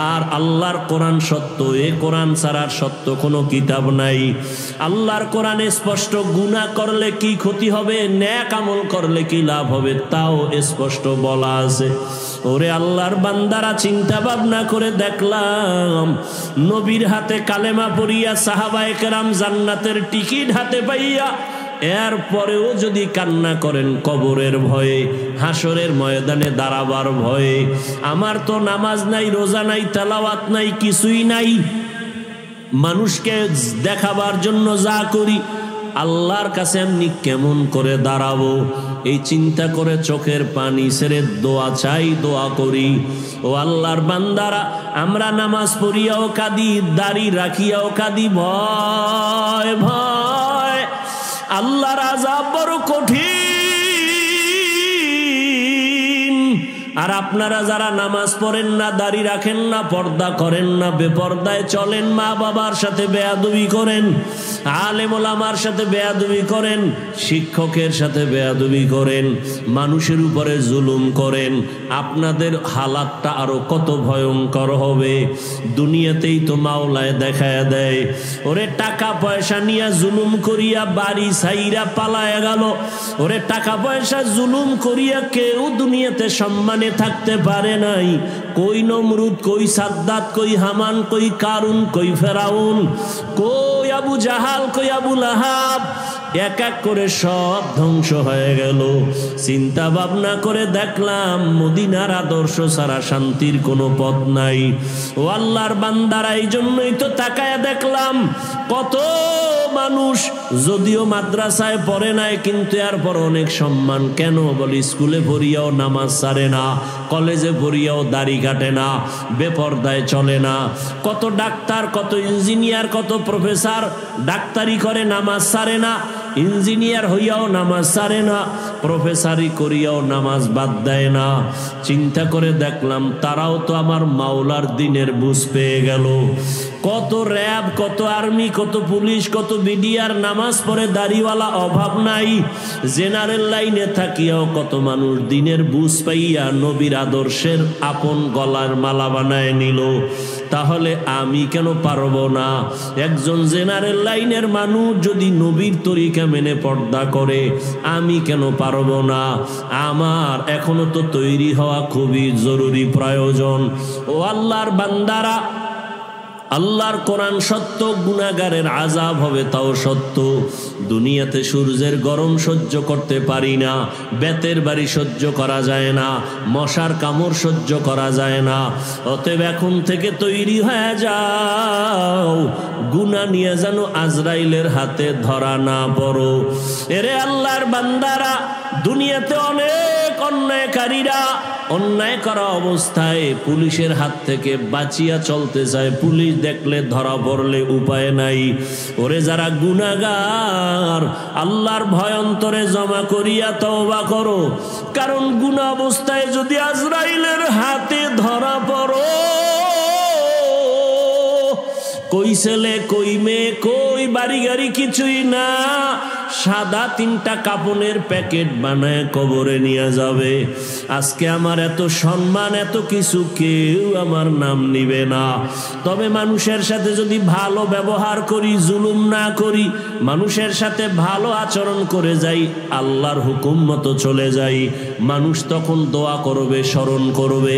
আর আল্লাহর কোরআন সত্য, এ কোরআন ছাড়া সত্য কোনো কিতাব নাই। আল্লাহর কোরআনে স্পষ্ট, গুনাহ করলে কি ক্ষতি হবে, নেক আমল করলে কি লাভ হবে, তাও স্পষ্ট বলা আছে। ওরে আল্লাহর বান্দারা, চিন্তা ভাবনা করে দেখলাম, নবীর হাতে কালেমা পড়িয়া সাহাবায়ে কেরাম জান্নাতের টিকিট হাতে পাইয়া এরপরেও যদি কান্না করেন কবরের ভয়ে, হাসরের ময়দানে দাঁড়াবার ভয়ে, আমার তো নামাজ নাই, রোজা নাই, তেলাওয়াত নাই, কিছুই নাই, মানুষকে দেখাবার জন্য যা করি, আল্লাহর কাছে আমি কেমন করে দাঁড়াবো? এই চিন্তা করে চোখের পানি ছেড়ে দোয়া চাই, দোয়া করি। ও আল্লাহর বান্দারা, আমরা নামাজ পড়িয়াও কাঁদি, দাড়ি রাখিয়াও কাঁদি, ভয় ভয়। আল্লাহর আযাব বড় কঠিন, আর আপনারা যারা নামাজ পড়েন না, দাড়ি রাখেন না, পর্দা করেন না, বেপর্দায় চলেন, মা বাবার সাথে বেয়াদবি করেন, আলেম ওলামার সাথে বেয়াদবি করেন, শিক্ষকের সাথে বেয়াদবি করেন, মানুষের উপরে জুলুম করেন, আপনাদের হালাতটা আরো কত ভয়ঙ্কর হবে। দুনিয়াতেই তো মাওলায় দেখায় দেয়, ওরে টাকা পয়সা নিয়ে জুলুম করিয়া বাড়ি সাইরা পালায়া গেল, ওরে টাকা পয়সা জুলুম করিয়া কেউ দুনিয়াতে সম্মানে থাকতে পারে নাই। কই নমরুদ, কই সাদ্দাত, কই হামান, কই কারুন, কই ফেরাউন, কই আবু জাহাল, কই আবু লাহাব, এক এক করে সব ধ্বংস হয়ে গেল। চিন্তা ভাবনা করে দেখলাম মদিনার আদর্শ ছাড়া শান্তির কোনো পথ নাই। ও আল্লাহর বান্দারা, এই জন্যই তো তাকায় দেখলাম কত মানুষ যদিও মাদ্রাসায় পড়ে নাই, কিন্তু এরপর অনেক সম্মান। কেন বলি? স্কুলে পড়িয়াও নামাজ ছাড়ে না, কলেজে পড়িয়াও দাড়ি কাটে না, বেপর্দায় চলে না। কত ডাক্তার, কত ইঞ্জিনিয়ার, কত প্রফেসর ডাক্তারি করে, নামাজ ছাড়ে না, ইঞ্জিনিয়ার হইয়াও নামাজ ছাড়ে না, প্রফেসরি করিয়াও নামাজ বাদ দেয় না। চিন্তা করে দেখলাম তারাও তো আমার মাওলার দিনের বুঝ পেয়ে গেল। কত র্যাব, কত আর্মি, কত পুলিশ, কত বিডিআর নামাজ পড়ে, দাড়িওয়ালা অভাব নাই। জেনারেল লাইনে থাকিয়াও কত মানুষ দিনের বুঝ পাইয়া নবীর আদর্শের আপন গলার মালা বানায় নিল। তাহলে আমি কেন পারবো না? একজন জেনারেল লাইনের মানুষ যদি নবীর তরিকা মেনে পর্দা করে, আমি কেন পারবো না? আমার এখনো তো তৈরি হওয়া খুবই জরুরি, প্রয়োজন। ও আল্লাহর বান্দারা, আল্লাহর কোরআন সত্য, গুনাহগারের আযাব হবে তাও সত্য। দুনিয়াতে সূর্যের গরম সহ্য করতে পারি না, বেতের বাড়ি সহ্য করা যায় না, মশার কামড় সহ্য করা যায় না। অতএব এখন থেকে তৈরি হয়ে যাও, গুনাহ নিয়ে যেন আজরাইলের হাতে ধরা না পড়ো। এরে আল্লাহর বান্দারা, দুনিয়াতে অনেক অন্যায়কারীরা অন্যায় করা অবস্থায় পুলিশের হাত থেকে বাঁচিয়া চলতে চায়, পুলিশ দেখলে ধরা পড়লে উপায় নাই। ওরে যারা গুনাহগার, আল্লাহর ভয় অন্তরে জমা করিয়া তওবা করো, কারণ গুনাহ অবস্থায় যদি আজরাইলের হাতে ধরা পড়ো, কই ছেলে, কই মেয়ে, কই বাড়ি গাড়ি কিছুই না, সাদা 3টা কাপনের প্যাকেট বানায় কবরে নিয়ে যাবে। আজকে আমার এত সম্মান, এত কিছু, কেউ আমার নাম নিবে না। তবে মানুষের সাথে যদি ভালো ব্যবহার করি, জুলুম না করি, মানুষের সাথে ভালো আচরণ করে যাই, আল্লাহর হুকুম মতো চলে যাই, মানুষ তখন দোয়া করবে, স্মরণ করবে।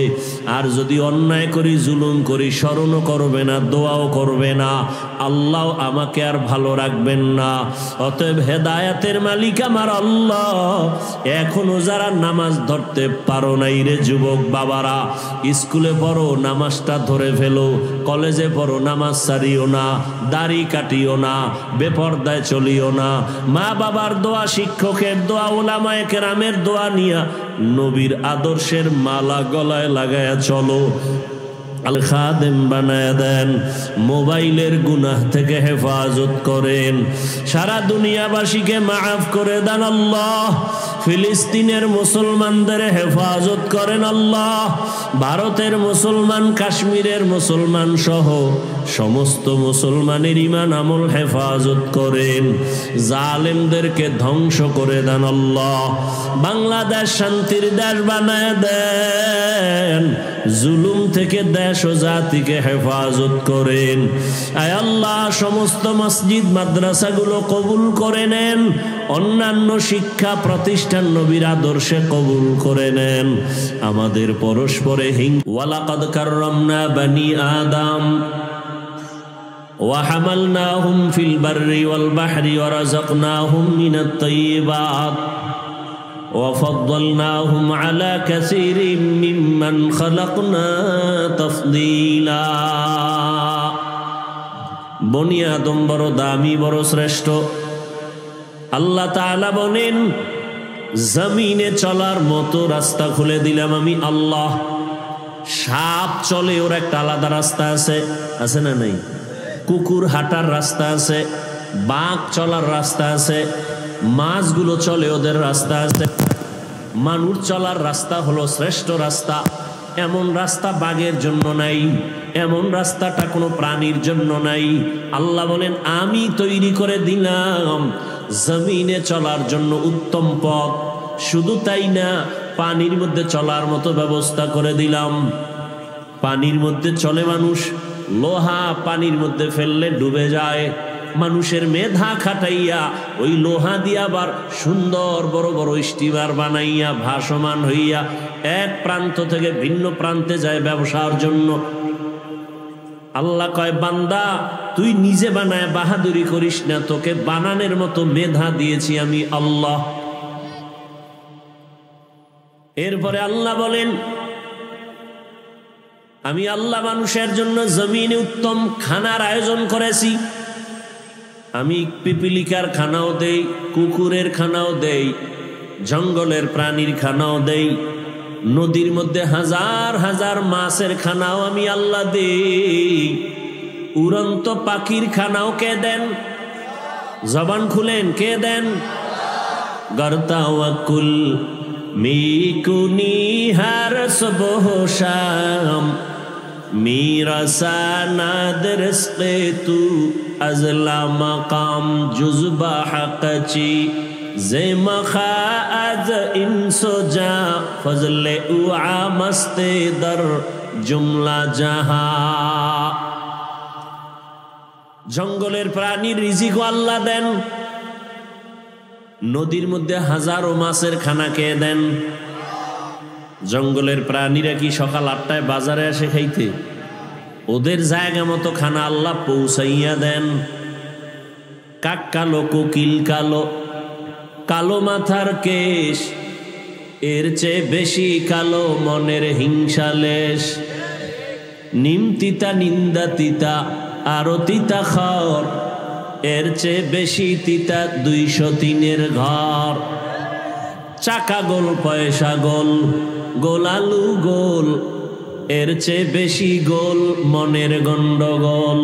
আর যদি অন্যায় করি, জুলুম করি, স্মরণও করবে না, দোয়াও করবে না, আল্লাহ আমাকে আর ভালো রাখবেন না। অতএব হেদায়েতের মালিক আমার আল্লাহ। এখনো যারা নামাজ ধরতে পারো নাই রে যুবক বাবারা, স্কুলে পড়ো, নামাজটা ধরে ফেলো, কলেজে পড়ো, নামাজ ছাড়িও না, দাড়ি কাটিও না, বেপর্দায় চলিও না। মা বাবার দোয়া, শিক্ষকের দোয়া, উলামায়ে কেরামের দোয়া নিয়া নবীর আদর্শের মালা গলায় লাগায়া চলো। আল খাদেম বানায় দেন, মোবাইলের গুনাহ থেকে হেফাজত করেন, সারা দুনিয়াবাসীকে মাফ করে দেন আল্লাহ। ফিলিস্তিনের মুসলমানদের হেফাজত করেন আল্লাহ। ভারতের মুসলমান, কাশ্মীরের মুসলমান সহ সমস্ত মুসলমানের ঈমান আমল হেফাজত করেন। জালেমদেরকে ধ্বংস করে দেন আল্লাহ। বাংলাদেশ শান্তির দেশ বানায় দেন, জুলুম থেকে দেশ ও জাতিকে হেফাজত করেন। আয় আল্লাহ, সমস্ত মসজিদ মাদ্রাসাগুলো কবুল করে নেন, অন্যান্য শিক্ষা প্রতিষ্ঠান নবীর আদর্শে কবুল করে নেন। আমাদের পরস্পরে ওয়ালাকাদ কাররামনা বানি আদম وحملناهم في البر والبحر ورزقناهم من الطيبات وفضلناهم على كثير ممن خلقنا تفضيلا। বনি আদম বড় দামি, বড় শ্রেষ্ঠ। আল্লাহ তাআলা বলেন, জমিনে চলার মতো রাস্তা খুলে দিলাম আমি আল্লাহ। সাপ চলে, ওর একটা আলাদা রাস্তা আছে, আছে না নাই? কুকুর হাঁটার রাস্তা আছে, বাঘ চলার রাস্তা আছে, মাছগুলো চলে, ওদের রাস্তা আছে। মানুষ চলার রাস্তা হলো শ্রেষ্ঠ রাস্তা। এমন রাস্তা বাঘের জন্য নাই, এমন রাস্তাটা কোনো প্রাণীর জন্য নাই। আল্লাহ বলেন আমি তৈরি করে দিলাম জমিনে চলার জন্য উত্তম পথ। শুধু তাই না, পানির মধ্যে চলার মতো ব্যবস্থা করে দিলাম। পানির মধ্যে চলে মানুষ, লোহা পানির মধ্যে ফেললে ডুবে যায়। মানুষের মেধা খাটাইয়া ওই লোহা দিয়া আবার সুন্দর বড় বড় স্টিমার বানাইয়া ভাসমান হইয়া এক প্রান্ত থেকে ভিন্ন প্রান্তে যায় ব্যবসার জন্য। আল্লাহ কয় বান্দা তুই নিজে বানায় বাহাদুরি করিস না, তোকে বানানোর মতো মেধা দিয়েছি আমি আল্লাহ। এরপরে আল্লাহ বলেন আমি আল্লাহ মানুষের জন্য জমিনে উত্তম খানার আয়োজন করেছি। আমি পিপিলিকার খানাও দেই, কুকুরের খানাও দেই, জঙ্গলের প্রাণীর খানাও দেই, নদীর মধ্যে হাজার হাজার মাছের খানাও আমি আল্লাহ দেই। উড়ন্ত পাখির খানাও কে দেন? জবান খুলেন, কে দেন? গরতাওয়াকুল মিকুনি হার সুবহ শাম মিরাসানাদ রিজকে তু আজলা মাকাম জুজবা হাকচি জেমখা আজ ইনসোজা ফজলে উআ মস্তে দর জুমলা জাহা। জঙ্গলের প্রাণীর রিজিক আল্লাহ দেন, নদীর মধ্যে হাজারো মাছের খানা কে দেন? জঙ্গলের প্রাণীরা কি সকাল 8টায় বাজারে আসে খাইতে? ওদের জায়গা মতো খানা আল্লাহ পৌঁছাইয়া দেন। কাক কালো, কোকিল কালো, কালো মাথার কেশ, এর চেয়ে বেশি কালো মনের হিংসালেশ। নিম তিতা, নিন্দা তিতা, আরো তিতা খর, এর চেয়ে বেশি তিতা 203-এর ঘর। চাকা গোল, পয়সা গোল, গোলালু গোল, এর চেয়ে বেশি গোল মনের গন্ডগোল।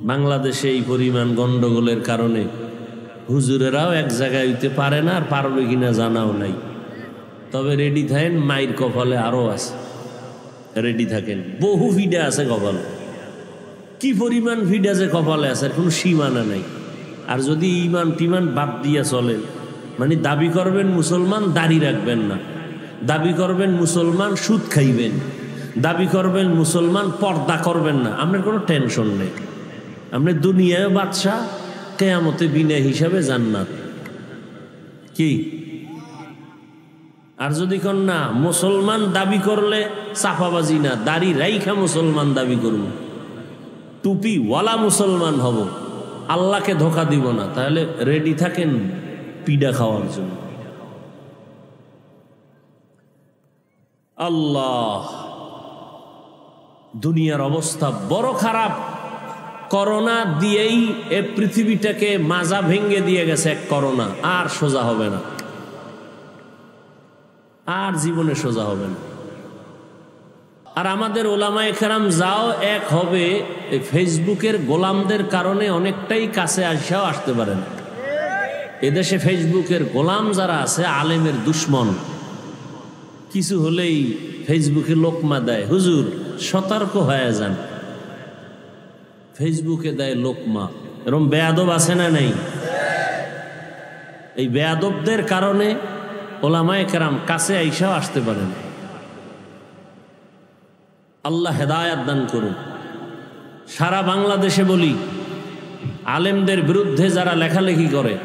বাংলাদেশে এই পরিমাণ গন্ডগোলের কারণে হুজুরেরাও এক জায়গায় হইতে পারে না, আর পারবে কিনা জানাও নাই। তবে রেডি থাকেন, মায়ের কপালে আরো আছে, রেডি থাকেন। বহু ভিডা আছে কপালে, কি পরিমাণ ভিডা যে কপালে আছে কোনো সীমানা নাই। আর যদি ইমান টিমান বাদ দিয়া চলেন, মানে দাবি করবেন মুসলমান, দাড়ি রাখবেন না, দাবি করবেন মুসলমান, সুদ খাইবেন, দাবি করবেন মুসলমান, পর্দা করবেন না, আপনার কোনো টেনশন নেই। আপনি দুনিয়ায় বাদশাহ, কিয়ামতে বিনা হিসাবে জান্নাত। কি? আর যদি কোন না মুসলমান দাবি করলে চাপাবাজি না, দাড়ি রাইখা মুসলমান দাবি করব, টুপি ওয়ালা মুসলমান হব, আল্লাহকে ধোকা দিব না, তাহলে রেডি থাকেন পিডা খাওয়ার জন্য। আল্লাহ, দুনিয়ার অবস্থা বড় খারাপ। করোনা দিয়েই এ পৃথিবীটাকে মাজা ভেঙ্গে দিয়ে গেছে এক করোনা, আর সোজা হবে না, আর জীবনে সোজা হবে না। আর আমাদের ওলামায়ে কেরাম যাও এক হবে, এই ফেসবুকের গোলামদের কারণে অনেকটাই কাছে আসাও আসতে পারে না। এদেশে ফেসবুকের গোলাম যারা আছে, আলেমের দুশ্মন, কিছু হলেই ফেসবুকে লোকমা দেয়। হুজুর সতর্ক হয়ে যান, ফেসবুকে দেয় লোকমা। এরকম বেয়াদব আছে না নাই? এই বেয়াদবদের কারণে ওলামায়ে কেরাম কাছে আইসাও আসতে পারেন। আল্লাহ হেদায়াত দান করুন। সারা বাংলাদেশে বলি, আলেমদের বিরুদ্ধে যারা লেখালেখি করে,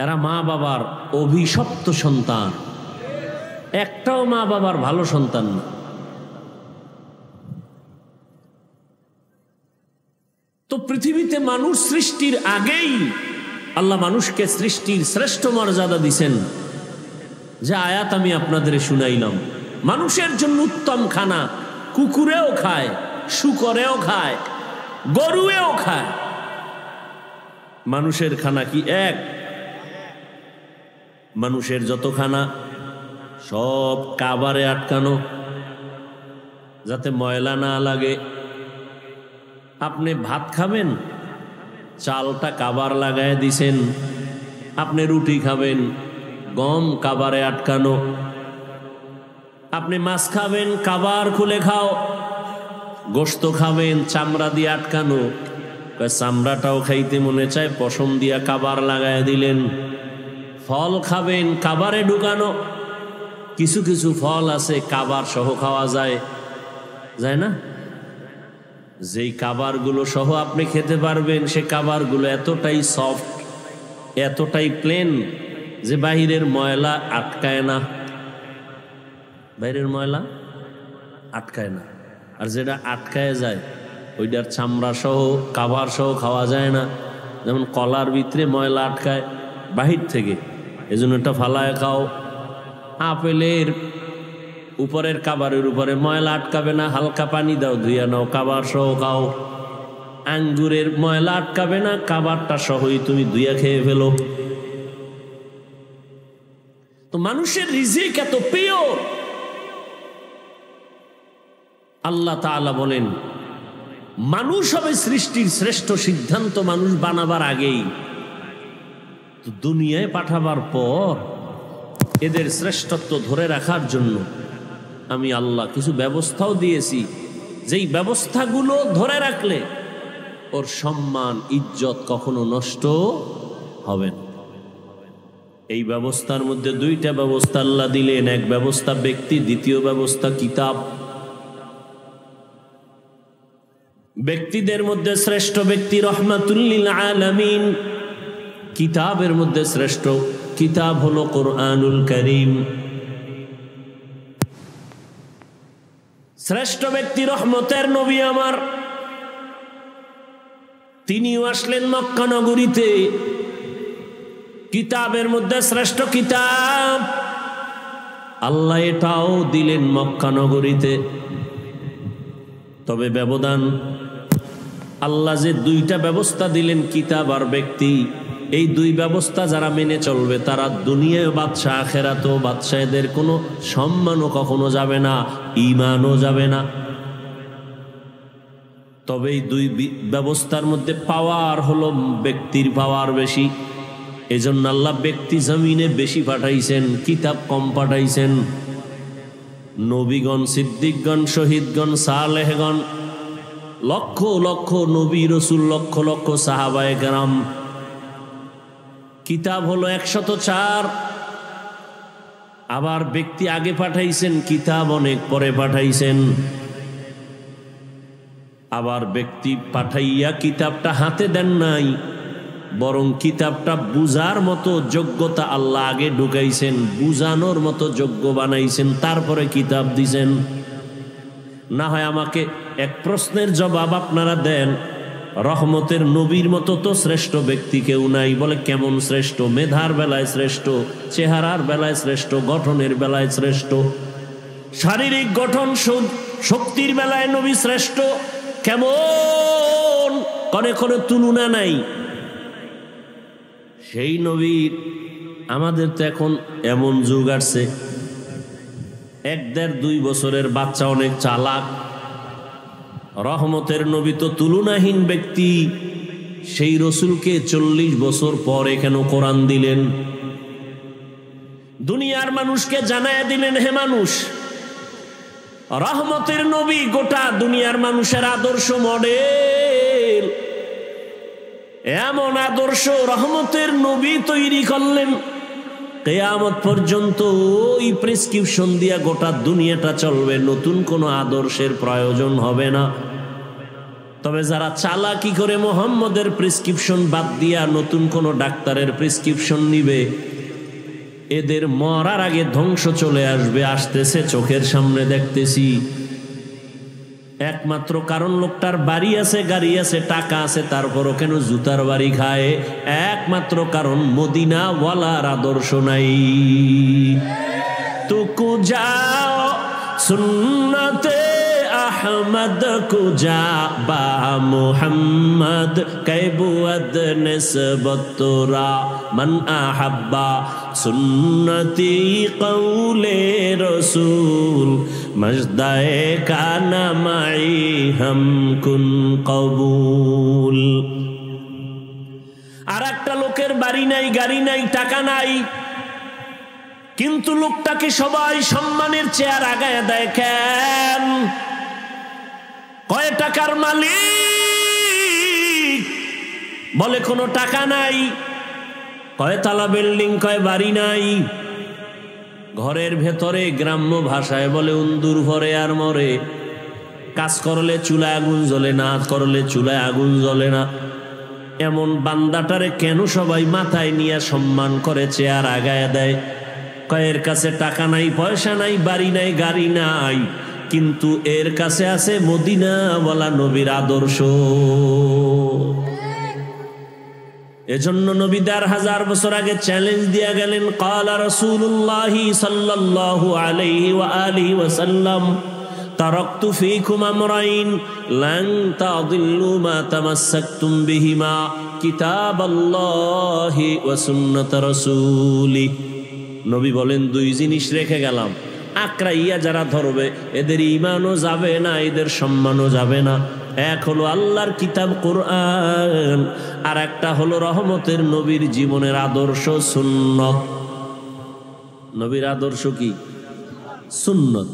এরা মা বাবার অভিশপ্ত সন্তান, একটাও মা বাবার ভালো সন্তান না। তো পৃথিবীতে মানুষ সৃষ্টির আগেই আল্লাহ মানুষকে সৃষ্টির শ্রেষ্ঠ মর্যাদা দিছেন, যে আয়াত আমি আপনাদের শুনাইলাম। মানুষের জন্য উত্তম খানা কুকুরেও খায়, শুকরেও খায়, গরুয়েও খায়। মানুষের খানা কি এক? মানুষের যত খানা সব কাবারে আটকানো, যাতে ময়লা না লাগে। আপনি ভাত খাবেন, চালটা কাবার লাগায় দিছেন। আপনি রুটি খাবেন, গম কাবারে আটকানো। আপনি মাছ খাবেন, কাবার খুলে খাও। গোশত খাবেন, চামড়া দিয়ে আটকানো। চামড়াটাও খাইতে মনে চায়, পশম দিয়া কাবার লাগায় দিলেন। ফল খাবেন, কাবারে ঢুকানো। কিছু কিছু ফল আছে কাবার সহ খাওয়া যায়, যায় না? যেই কাবারগুলো সহ আপনি খেতে পারবেন, সে কাবারগুলো এতটাই সফট, এতটাই প্লেন যে বাহিরের ময়লা আটকায় না। বাইরের ময়লা আটকায় না। আর যেটা আটকায় যায় ওইটার চামড়া সহ কাবার সহ খাওয়া যায় না। যেমন কলার ভিতরে ময়লা আটকায় বাহির থেকে, এজন্য এটা ফালায় খাও। আপেলের উপরের কাবারের উপরে ময়লা আটকাবে না, হালকা পানি দাও, ধুইয়া নাও, কাবার সহ খাও। আঙ্গুরের ময়লা আটকাবে না, কাবারটা সহই তুমি ধুইয়া খেয়ে ফেলো। তো মানুষের রিজিক এত পিওর। আল্লাহ তাআলা বলেন মানুষ হবে সৃষ্টির শ্রেষ্ঠ সিদ্ধান্ত মানুষ বানাবার আগেই। তো দুনিয়ায় পাঠাবার পর এদের শ্রেষ্ঠত্ব ধরে রাখার জন্য আমি আল্লাহ কিছু ব্যবস্থাও দিয়েছি, যেই ব্যবস্থাগুলো ধরে রাখলে ওর সম্মান ইজ্জত কখনো নষ্ট হবে না। এই ব্যবস্থার মধ্যে দুইটা ব্যবস্থা আল্লাহ দিলেন। এক ব্যবস্থা ব্যক্তি, দ্বিতীয় ব্যবস্থা কিতাব। ব্যক্তিদের মধ্যে শ্রেষ্ঠ ব্যক্তি রহমাতুল লিল আলামিন। কিতাবের মধ্যে শ্রেষ্ঠ কিতাব হলো কোরআনুল কারীম। শ্রেষ্ঠ ব্যক্তি রহমতের নবী আমার, তিনিও আসলেন মক্কা নগরীতে। কিতাবের মধ্যে শ্রেষ্ঠ কিতাব আল্লাহ এটাও দিলেন মক্কা নগরীতে। তবে ব্যবধান, আল্লাহ যে দুইটা ব্যবস্থা দিলেন, কিতাব আর ব্যক্তি, এই দুই ব্যবস্থা যারা মেনে চলবে তারা দুনিয়ায় বাদশা, আখেরাতেও বাদশা। এদের কোনো সম্মানও কখনো যাবে না, ঈমানও যাবে না। তবে এই দুই ব্যবস্থার মধ্যে পাওয়ার হলো ব্যক্তির পাওয়ার বেশি। এজন্য আল্লাহ ব্যক্তি জমিনে বেশি পাঠাইছেন, কিতাব কম পাঠাইছেন। নবীগণ, সিদ্দিকগণ, শহীদগণ, সালেহগণ, লক্ষ লক্ষ নবী রসুল, লক্ষ লক্ষ সাহাবায়ে কেরাম। কিতাব হলো 104। আবার ব্যক্তি আগে পাঠাইছেন, কিতাব অনেক পরে পাঠাইছেন। আবার ব্যক্তি পাঠাইয়া কিতাবটা হাতে দেন নাই, বরং কিতাবটা বুঝার মতো যোগ্যতা আল্লাহ আগে ঢুকাইছেন, বুঝানোর মতো যোগ্য বানাইছেন, তারপরে কিতাব দিছেন। না হয় আমাকে এক প্রশ্নের জবাব আপনারা দেন, রহমতের নবীর মতো তো শ্রেষ্ঠ ব্যক্তি কেউ নাই। বলে কেমন শ্রেষ্ঠ? মেধার বেলায় শ্রেষ্ঠ, চেহারার বেলায় শ্রেষ্ঠ, গঠনের বেলায় শ্রেষ্ঠ, শারীরিক গঠন শক্তির বেলায় নবী শ্রেষ্ঠ। কেমন? করে করে তুলনা নাই। সেই নবীর আমাদের তো এখন এমন যুগ আসছে, 1-1.5-2 বছরের বাচ্চা অনেক চালাক। রহমতের নবী তো তুলনাহীন ব্যক্তি। সেই রসুলকে 40 বছর পরে কেন কোরআন দিলেন? দুনিয়ার মানুষকে জানায় দিলেন, হে মানুষ, রহমতের নবী গোটা দুনিয়ার মানুষের আদর্শ মডেল। এমন আদর্শ রহমতের নবী তৈরি করলেন, কিয়ামত পর্যন্ত ওই প্রেসক্রিপশন দিয়া গোটা দুনিয়াটা চলবে, নতুন কোনো আদর্শের প্রয়োজন হবে না। তবে যারা চালাকি করে মুহাম্মদের প্রেসক্রিপশন বাদ দিয়া নতুন কোনো ডাক্তারের প্রেসক্রিপশন নিবে, এদের মরার আগে ধ্বংস চলে আসবে, আসতেছে, চোখের সামনে দেখতেছি। একমাত্র কারণ লোকটার বাড়ি আছে, গাড়ি আছে, টাকা আছে, তারপরও কেন জুতার বাড়ি খায়? একমাত্র কারণ মদিনাওয়ালার আদর্শ নাই। তুকু যাও সুন্নতে আহমদ কুজা বা মুহাম্মদ কৈবুয়াদ নিসবত তোরা মান আহাব্বা সুন্নতি কৌলে রসুল মজদায়ে কানা মাই হাম কুন কবুল। আর একটা লোকের বাড়ি নাই, গাড়ি নাই, টাকা নাই, কিন্তু লোকটাকে সবাই সম্মানের চেয়ার আগায় দেয় কেন? কয় টাকার মালিক? বলে কোনো টাকা নাই। কয়তলা বিল্ডিং? কয় বাড়ি নাই। ঘরের ভেতরে গ্রাম্য ভাষায় বলে উন্দুর ভরে আর মরে। কাজ করলে চুলায় আগুন জ্বলে না, করলে চুলায় আগুন জ্বলে না। এমন বান্দাটারে কেন সবাই মাথায় নিয়ে সম্মান করে চেয়ার আগায় দেয়? কয়ের কাছে টাকা নাই, পয়সা নাই, বাড়ি নাই, গাড়ি নাই, কিন্তু এর কাছে আছে মদিনা বলা নবীর আদর্শ। এজন্য নবী ১,৫০০ বছর আগে চ্যালেঞ্জ দিয়া গেলেন, ক্বালা রাসূলুল্লাহ সাল্লাল্লাহু আলাইহি ওয়া আলিহি ওয়াসাল্লাম, তারাকতু ফীকুম আমরাইন লান তাদিল্লু মা তামাসসাকতুম বিহিমা, কিতাবাল্লাহি ওয়া সুন্নাত রাসূলি। নবী বলেন, দুই জিনিস রেখে গেলাম, আকরাইয়া যারা ধরবে এদের ঈমানও যাবে না, এদের সম্মানও যাবে না। এক হলো আল্লাহর কিতাব কোরআন, আর একটা হলো রহমতের নবীর জীবনের আদর্শ সুন্নত। নবীর আদর্শ কি? সুন্নত।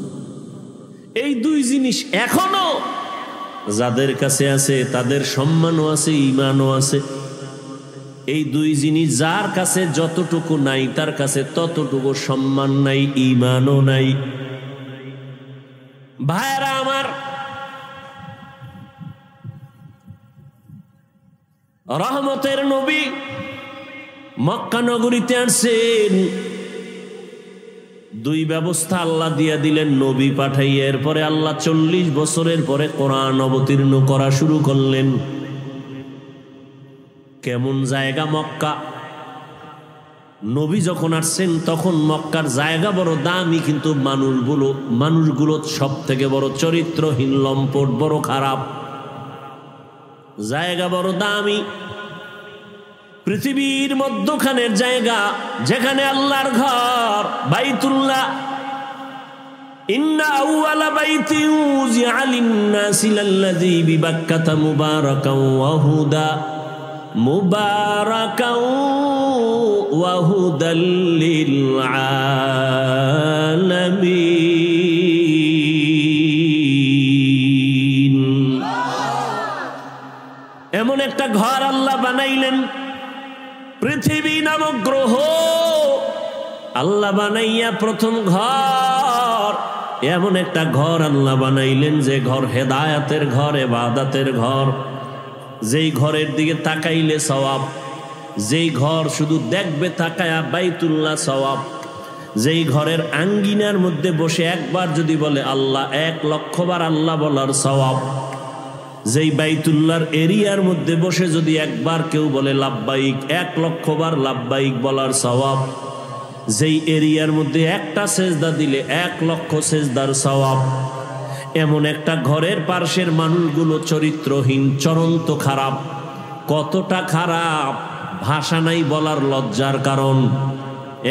এই দুই জিনিস এখনো যাদের কাছে আছে তাদের সম্মানও আছে, ঈমানও আছে। এই দুই জিনিস যার কাছে যতটুকু নাই তার কাছে ততটুকু সম্মান নাই, ঈমানও নাই। ভাইরা আমার, রহমতের নবী মক্কা নগরীতে আসছেন। দুই ব্যবস্থা আল্লাহ দিয়া দিলেন, নবী পাঠাইয়া এরপরে আল্লাহ ৪০ বছরের পরে কোরআন অবতীর্ণ করা শুরু করলেন। কেমন জায়গা মক্কা? নবী যখন আসছেন তখন মক্কার জায়গা বড় দামি, কিন্তু মানুষগুলো সব থেকে বড় চরিত্রহীন, লম্পট, বড় খারাপ। জায়গা বড় দামি, পৃথিবীর মধ্যখানের জায়গা, যেখানে আল্লাহর ঘর বাইতুল্লাহ। ইন্না আউওয়ালা বাইতিন উযিআ লিন-নাসি লাল্লাযী বিবাক্কাতা মুবারাকান ওয়া হুদা, মুবারাকান ওয়া হুদাল লিল আলামিন। এমন একটা ঘর আল্লাহ বানাইলেন, পৃথিবী নামক গ্রহ আল্লাহ বানাইয়া প্রথম ঘর, এমন একটা ঘর আল্লাহ বানাইলেন যে ঘর হেদায়াতের ঘর, ইবাদতের ঘর, যেই ঘরের দিকে তাকাইলে সওয়াব, যেই ঘর শুধু দেখবে তাকায়া বাইতুল্লাহ সওয়াব, যেই ঘরের আঙ্গিনার মধ্যে বসে একবার যদি বলে আল্লাহ, ১,০০,০০০ বার আল্লাহ বলার সওয়াব, যেই বাইতুল্লাহর এরিয়ার মধ্যে বসে যদি একবার কেউ বলে লাব্বাইক, ১,০০,০০০ বার লাব্বাইক বলার সওয়াব, যেই এরিয়ার মধ্যে একটা সেজদা দিলে ১,০০,০০০ সেজদার সওয়াব। এমন একটা ঘরের পার্শ্বের মানুষগুলো চরিত্রহীন, চরন্ত খারাপ। কতটা খারাপ ভাষা নাই বলার, লজ্জার কারণ।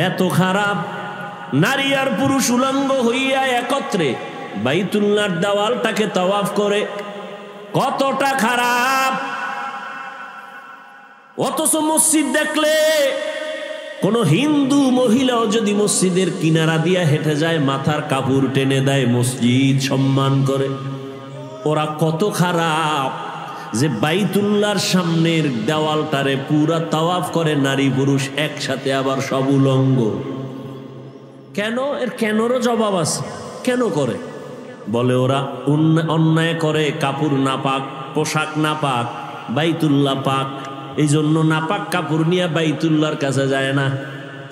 এত খারাপ, নারী আর পুরুষ উলঙ্গ হইয়া একত্রে বাইতুল্লাহর দেওয়ালটাকে তাওয়াফ করে। কতটা খারাপ! অথচ মসজিদ দেখলে কোন হিন্দু মহিলাও যদি মসজিদের কিনারা দিয়া হেঁটে যায়, মাথার কাপড় টেনে দেয়, মসজিদ সম্মান করে। ওরা কত খারাপ যে বাইতুল্লাহর সামনের দেওয়ালটারে পুরা তাওয়াফ করে নারী পুরুষ একসাথে, আবার সব উলঙ্গ। কেন? এর কেনরও জবাব আছে। কেন করে? বলে ওরা অন্যায় করে, কাপড় নাপাক, পোশাক নাপাক, বাইতুল্লাহ পাক, এই জন্য নাপাক কাপড় নিয়ে বাইতুল্লাহর কাছে যায় না,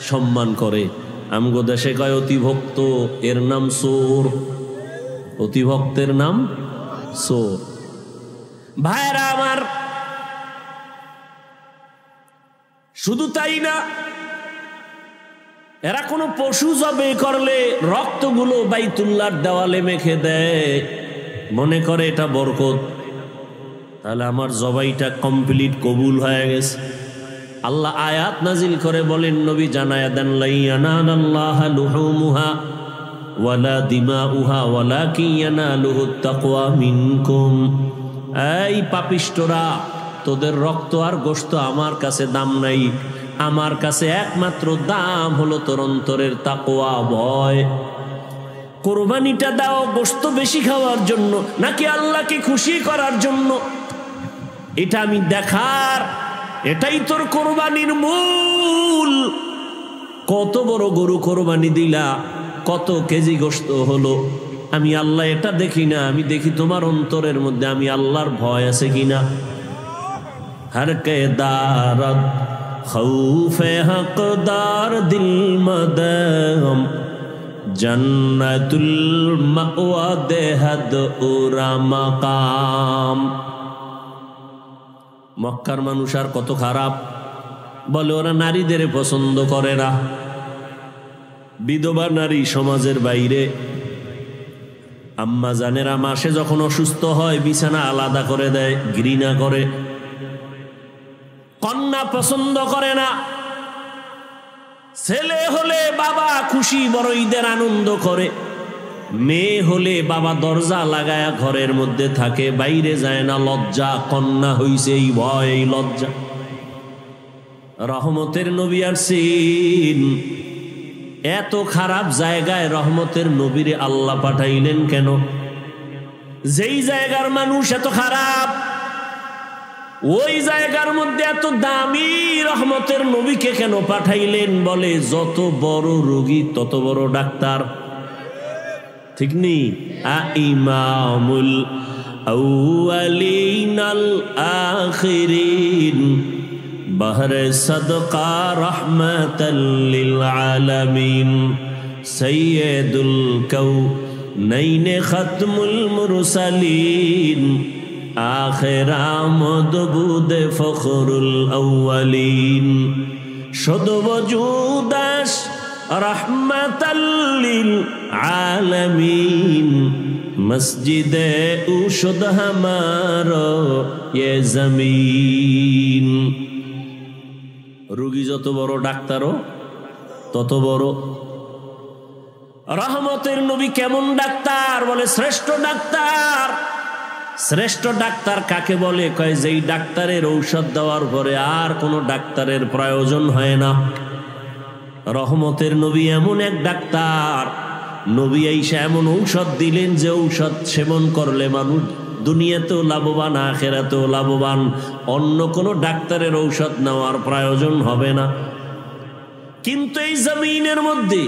সম্মান করে। আমগো দেশে কয় অতিভক্ত, এর নাম চোর। অতিভক্তের নাম চোর। ভাইরা আমার, শুধু তাই না, এরা কোনো পশু জবে করলে রক্তগুলো বাইতুল্লাহর দেওয়ালে মেখে দেয়, মনে করে এটা বরকত। তাহলে আমার জবাইটা কমপ্লিট, কবুল হয়ে গেছে। আল্লাহ আয়াত নাজিল করে বলেন, নবী জানায়া দেন, লা ইয়ানালাল্লাহা লুহুমুহা ওয়ালা দিমাউহা ওয়ালাকিন ইয়ানালুহুত তাকওয়া মিনকুম। এই পাপিষ্টরা, তোদের রক্ত আর গোশত আমার কাছে দাম নাই, আমার কাছে একমাত্র দাম হলো তোর অন্তরের তাকওয়া, ভয়। কোরবানিটা দাও গোশত বেশি খাওয়ার জন্য নাকি আল্লাহকে খুশি করার জন্য? এটা আমি দেখার, এটাই তোর কোরবানির মূল। কত বড় গরু কোরবানি দিলা, কত কেজি গোশত হলো, আমি আল্লাহ এটা দেখি না, আমি দেখি তোমার অন্তরের মধ্যে আমি আল্লাহর ভয় আছে কিনা। হর কে দারদ খৌফে হকদার দিল মদম জন্নতুল মাওয়া দেহদ উরা মাকাম। মক্কার মানুষ আর কত খারাপ, বলে ওরা নারীদের পছন্দ করে না। বিধবা নারী সমাজের বাইরে। আম্মা জানেরা মাসে যখন অসুস্থ হয় বিছানা আলাদা করে দেয়, ঘৃণা করে। কন্যা পছন্দ করে না। ছেলে হলে বাবা খুশি, বড় ঈদের আনন্দ করে। মেয়ে হলে বাবা দরজা লাগায়া ঘরের মধ্যে থাকে, বাইরে যায় না, লজ্জা। কন্যা হইছে এই ভয়, এই লজ্জা। রহমতের নবী আসছেন, এত খারাপ জায়গায় রহমতের নবীরে আল্লাহ পাঠাইলেন কেন? যেই জায়গার মানুষ এত খারাপ, ওই জায়গার মধ্যে এত দামি রহমতের নবীকে কেন পাঠাইলেন? বলে যত বড় রোগী তত বড় ডাক্তার, ঠিক নেই? ইমামুল আউয়ালিন আল আখিরিন বহরে সদকা রহমাতাল লিল আলামিন সাইয়্যিদুল কাউনাইন খাতমুল মুরসালিন আখির আমদ বুদে ফখরুল আউয়ালিন শুদ ওজুদাস রহমাতাল লিল আলামিন মসজিদে উশুদ হামারো ইয়ে জমিন। রোগী যত বড় ডাক্তারও তত বড়। রহমতের নবী কেমন ডাক্তার? বলে শ্রেষ্ঠ ডাক্তার। শ্রেষ্ঠ ডাক্তার কাকে বলে? কয় যেই ডাক্তারের ঔষধ দেওয়ার পরে আর কোনো ডাক্তারের প্রয়োজন হয় না। রহমতের নবী এমন এক ডাক্তার, নবী আইসা এমন ঔষধ দিলেন যে ঔষধ সেবন করলে মানুষ দুনিয়াতেও লাভবান, আখিরাতেও লাভবান। অন্য কোনো ডাক্তারের ঔষধ নেওয়ার প্রয়োজন হবে না। কিন্তু এই জমিনের মধ্যে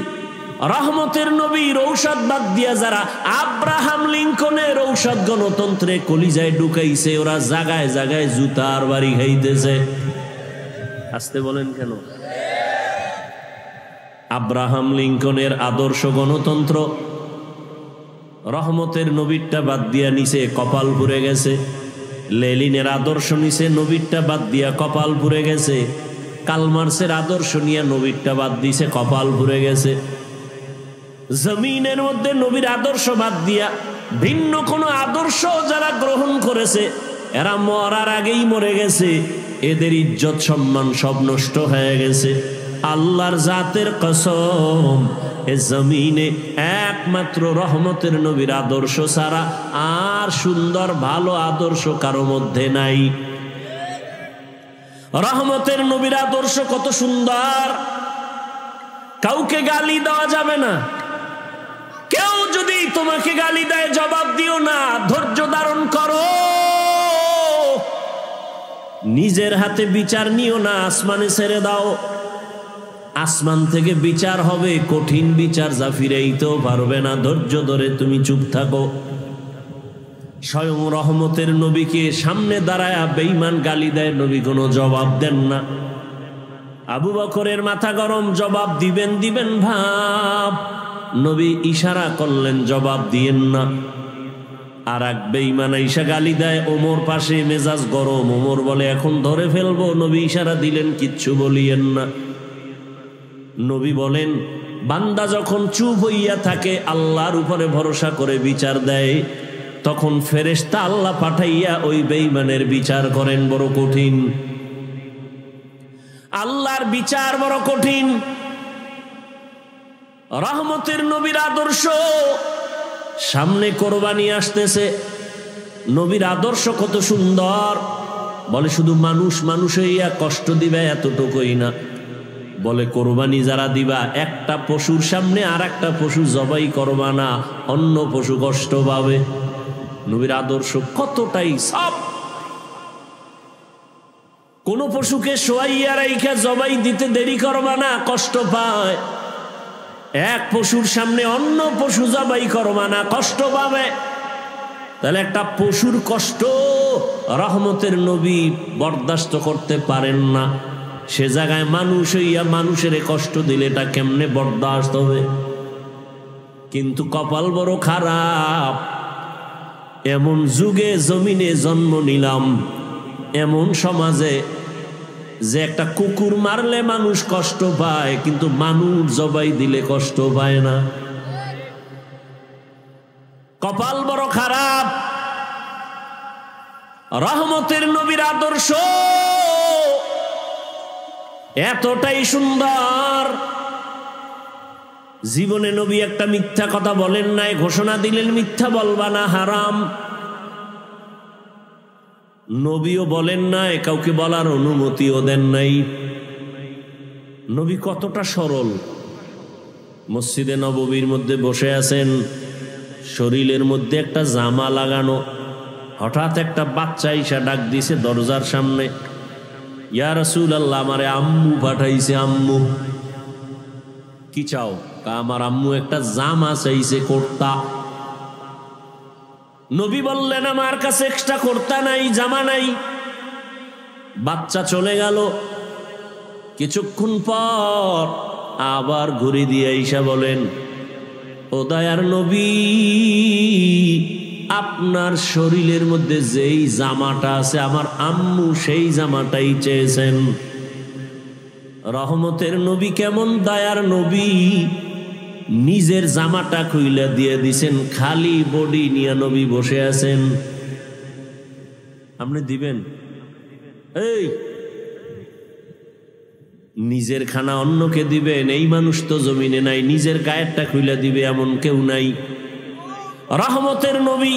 রহমতের নবীর ঔষধ বাদ দিয়া যারা আব্রাহাম লিঙ্কনের ঔষধ গণতন্ত্রে কলিজায় ঢুকাইছে, ওরা জায়গায় জায়গায় জুতার বাড়ি খাইতেছে। আসতে বলেন কেন? আব্রাহাম লিঙ্কনের আদর্শ গণতন্ত্র রহমতের নবীরটা বাদ দিয়া নিচে কপাল পুড়ে গেছে। লেনিনের আদর্শ নিচে, নবীরটা বাদ দিয়া কপাল পুড়ে গেছে। কালমার্সের আদর্শ নিয়ে নবীরটা বাদ দিছে, কপাল পুড়ে গেছে। জমিনের মধ্যে নবীর আদর্শ বাদ দিয়া ভিন্ন কোনো আদর্শ যারা গ্রহণ করেছে, এরা মরার আগেই মরে গেছে। এদের ইজ্জত সম্মান সব নষ্ট হয়ে গেছে। আল্লাহর জাতের কসম, এ জমিনে একমাত্র রহমতের নবীর আদর্শ ছাড়া আর সুন্দর ভালো আদর্শ কারো মধ্যে নাই। রহমতের নবীর আদর্শ কত সুন্দর! কাউকে গালি দেওয়া যাবে না। কেউ যদি তোমাকে গালি দেয় জবাব দিও না, ধৈর্য ধারণ করো। নিজের হাতে বিচার নিও না, আসমানে ছেড়ে দাও। আসমান থেকে বিচার হবে, কঠিন বিচার, যা ফিরাইতেও পারবে না। ধৈর্য ধরে তুমি চুপ থাকো। স্বয়ং রহমতের নবীকে সামনে দাঁড়ায়া বেঈমান গালি দেয়, নবী কোনো জবাব দেন না। আবু বকরের মাথা গরম, জবাব দিবেন ভাব, নবী ইশারা করলেন জবাব দিয়েন না। আর এক বেঈমান আইসা গালি দেয়, ওমর পাশে, মেজাজ গরম। ওমর বলে এখন ধরে ফেলবো। নবী ইশারা দিলেন কিচ্ছু বলিয়েন না। নবী বলেন বান্দা যখন চুপ হইয়া থাকে, আল্লাহর উপরে ভরসা করে বিচার দেয়, তখন ফেরেশতা আল্লাহ পাঠাইয়া ওই বেঈমানের বিচার করেন। বড় কঠিন, আল্লাহর বিচার বড় কঠিন। রহমতের নবীর আদর্শ সামনে কোরবানি আসতেছে। নবীর আদর্শ কত সুন্দর! বলে শুধু মানুষ হইয়া কষ্ট দিবে এতটুকুই না, বলে কোরবানি যারা দিবা একটা পশুর সামনে আর একটা পশু জবাই করবা না, অন্য পশু কষ্ট পাবে। নবীর আদর্শ কতটাই সব। কোন পশুকে শোয়াইয়া রাইখা জবাই দিতে দেরি করবা না, কষ্ট পায়। এক পশুর সামনে অন্য পশু জবাই করবা না, কষ্ট পাবে। তাহলে একটা পশুর কষ্ট রহমতের নবী বরদাস্ত করতে পারেন না, সে জায়গায় মানুষ হইয়া মানুষের কষ্ট দিলে এটা কেমনে বরদাস্ত হবে? কিন্তু কপাল বড় খারাপ, এমন যুগে জমিনে জন্ম নিলাম, এমন সমাজে যে একটা কুকুর মারলে মানুষ কষ্ট পায়, কিন্তু মানুষ জবাই দিলে কষ্ট পায় না। কপাল বড় খারাপ। রহমতের নবীর আদর্শ এতটাই সুন্দর, জীবনে নবী একটা মিথ্যা কথা বলেন নাই, ঘোষণা দিলেন মিথ্যা বলবা না, হারাম। নবীও বলেন নাই, কাউকে বলার অনুমতিও দেন নাই। নবী কতটা সরল। মসজিদে নববীর মধ্যে বসে আছেন, শরীরের মধ্যে একটা জামা লাগানো, হঠাৎ একটা বাচ্চা ইসা ডাক দিছে দরজার সামনে, ইয়া রাসূলুল্লাহ, আমারে আম্মু পাঠাইছে। আম্মু কি চাও? আমার আম্মু একটা জামা চাইছে, কুর্তা। নবী বললেন আমার কাছে এক্সট্রা কুর্তা নাই, জামা নাই। বাচ্চা চলে গেল। কিছুক্ষণ পর আবার ঘুরে দিয়ে ঈশা বলেন, ও দয়ার নবী, আপনার শরীরের মধ্যে যেই জামাটা আছে আমার আম্মু সেই জামাটাই চেয়েছেন। রহমতের নবী কেমন দয়ার নবী, নিজের জামাটা খুইলা দিয়ে দিছেন, খালি বডি নিয়ে নবী বসে আছেন। আপনি দিবেন? এই নিজের খানা অন্যকে দিবেন? এই মানুষ তো জমিনে নাই, নিজের গায়েরটা খুইলা দিবে এমন কেউ নাই। রহমতের নবী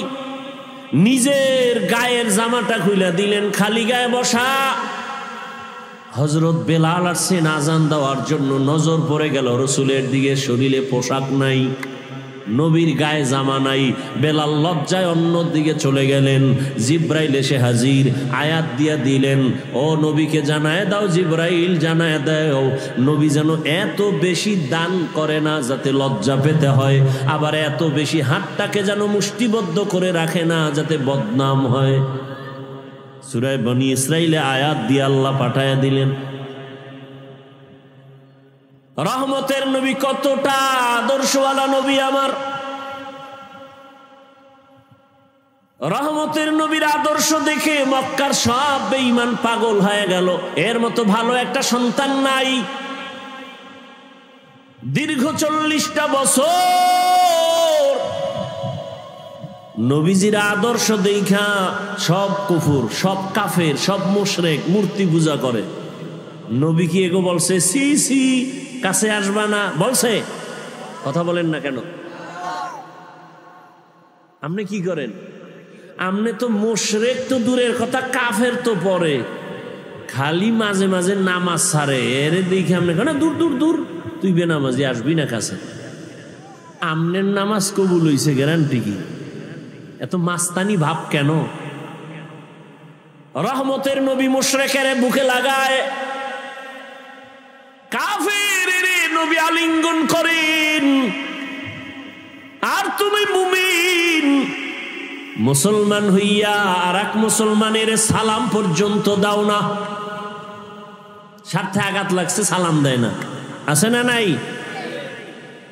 নিজের গায়ের জামাটা খুইলা দিলেন, খালি গায়ে বসা। হযরত বেলাল আসছেন আজান দেওয়ার জন্য, নজর পড়ে গেল রসুলের দিকে, শরীরে পোশাক নাই, নবীর গায়ে জামা নাই। বেলাল লজ্জায় অন্য দিকে চলে গেলেন। জিব্রাইল এসে হাজির, আয়াত দিয়া দিলেন, ও নবীকে জানায় দাও, জিব্রাইল জানায় দাও, নবী যেন এত বেশি দান করে না যাতে লজ্জা পেতে হয়, আবার এত বেশি হাতটাকে যেন মুষ্টিবদ্ধ করে রাখে না যাতে বদনাম হয়। সূরা বনী ইসরাইলে আয়াত দিয়ে আল্লাহ পাঠায়া দিলেন। রহমতের নবী কতটা আদর্শওয়ালা নবী আমার। রহমতের নবীর আদর্শ দেখে মক্কার সব বেঈমান পাগল হয়ে গেল। এর মতো ভালো একটা সন্তান নাই। দীর্ঘ 40টা বছর নবীজির আদর্শ দেখা সব কুফুর, সব কাফের, সব মুশরিক মূর্তি পূজা করে। নবী কি এগো বলছে সি সি কাছে আসবা না? বলছে? কথা বলেন না কেন? আপনি কি করেন? আপনি তো মুশরিক তো দূরের কথা, কাফের তো পরে, খালি মাঝে মাঝে নামাজ ছাড়ে। এর দেখে আপনি কেন দূর দূর দূর, তুই বেনামাজি আসবি না কাছে। আমনের নামাজ কবুল হইছে গ্যারান্টি কি? এত মাস্তানি ভাব কেন? রহমতের নবী মুশরিকের বুকে লাগায়, কাফের নবী আলিঙ্গন করেন, আর তুমি মুমিন মুসলমান হইয়া আর এক মুসলমানের সালাম পর্যন্ত দাও না। স্বার্থে আঘাত লাগছে, সালাম দেয় না। আছে না নাই?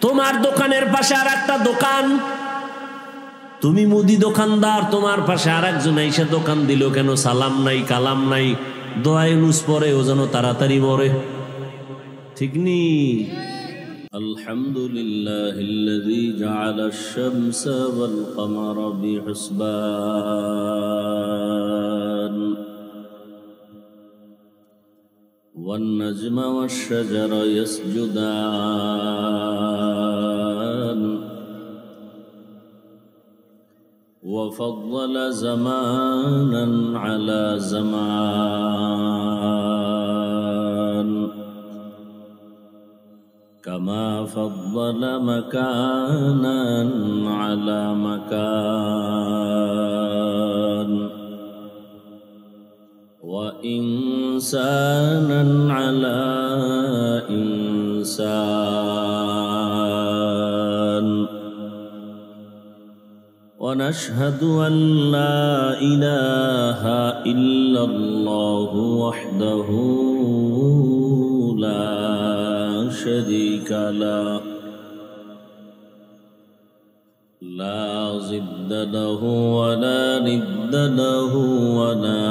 তোমার দোকানের পাশে আর একটা দোকান, তুমি মুদি দোকানদার, তোমার পাশে আর একজন এসে দোকান দিল, কেন সালাম নাই, কালাম নাই, দোয়া ইউনুস পরে ও যেন তাড়াতাড়ি মরে। ঠিক নি? আলহামদুলিল্লাহিল্লাযী জাআলাশ শামসা ওয়াল কমারা বিহুসবান ওয়ান নাজমা ওয়াশ শাজারা ইয়াসজুদান وفضل زمانا على زمان فضل مكانا على مكان وإنسانا على إنسان ونشهد أن لا إله إلا الله وحده لا شريك له لا ضد له ولا ند له ولا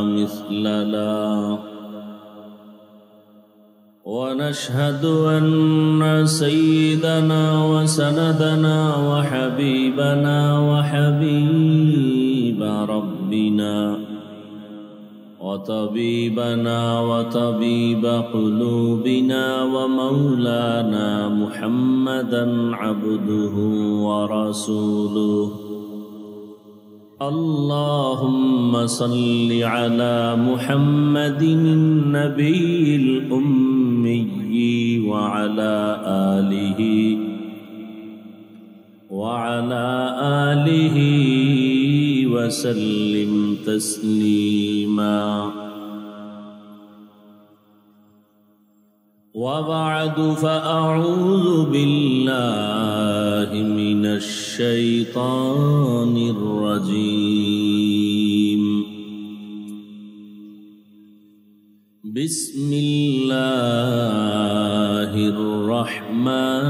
مثل له ونشهد أن سيدنا وسندنا وحبيبنا وحبيب ربنا وطبيبنا وطبيب قلوبنا ومولانا محمدا عبده ورسوله اللهم صل على محمد النبي الأمي وعلى آله وسلم تسليما وبعد فأعوذ بالله من الشيطان الرجيم بسم الله الرحمن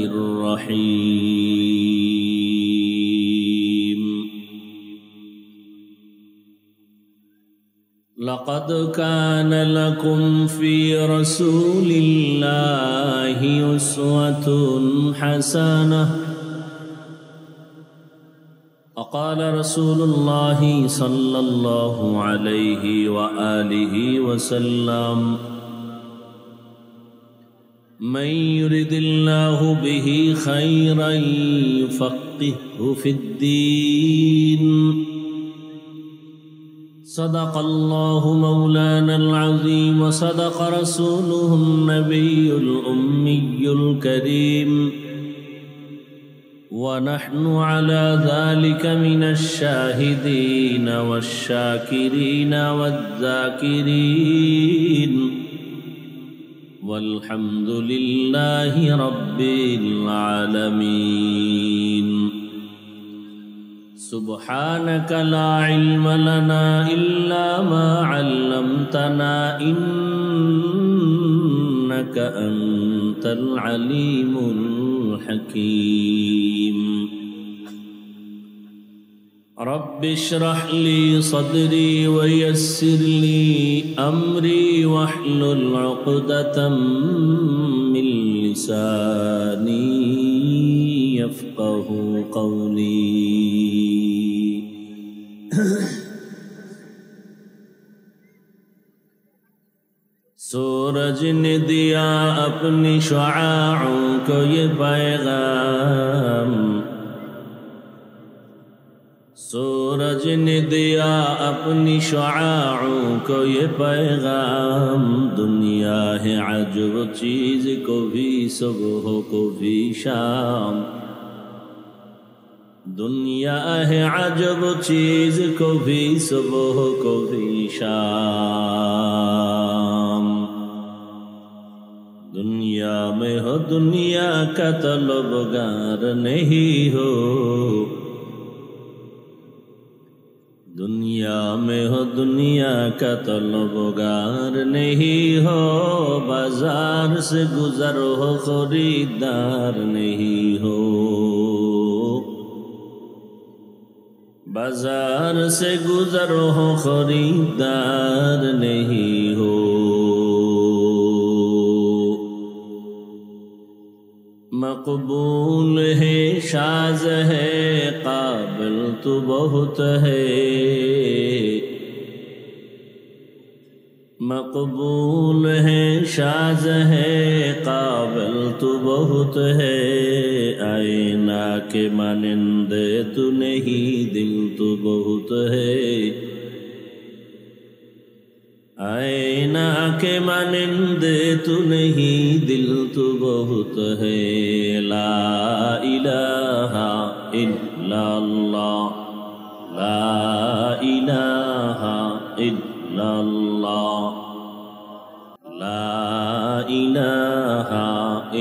الرحيم لقد كان لكم في رسول الله أسوة حسنة وقال رسول الله صلى الله عليه وآله وسلم من يرد الله به خيرا يفقهه في الدين صدق الله مولانا العظيم وصدق رسوله النبي الأمي الكريم ونحن على ذلك من الشاهدين والشاكرين والذاكرين والحمد لله رب العالمين سبحانك لا علم لنا إلا ما علمتنا إنك أنت العليم الحكيم رب اشرح لي صدري ويسر لي أمري واحلل عقدة من لساني يفقه قولي سورج نے دیا اپنی شعاعوں کو یہ پیغام سورج نے دیا اپنی شعاعوں کو یہ پیغام دنیا ہے عجب چیز کو بھی صبح کو بھی شام دنیا ہے عجب چیز کو بھی صبح کو بھی شام دنیا میں ہو دنیا کا طلبگار نہیں ہو دنیا میں ہو دنیا کا طلبگار نہیں ہو بازار سے گزر ہو خریدار نہیں ہو بازار سے گزر ہو خریدار نہیں ہو مقبول ہے شاذ ہے قابل تو بہت ہے مقبول ہے شاذ ہے قابل تو بہت ہے آئینہ کے مانندے تو نہیں دل تو بہت ہے आईना के मानिंद तू नहीं दिल तू बहुत है ला इलाहा इल्लल्लाह ला इलाहा इल्लल्लाह ला इलाहा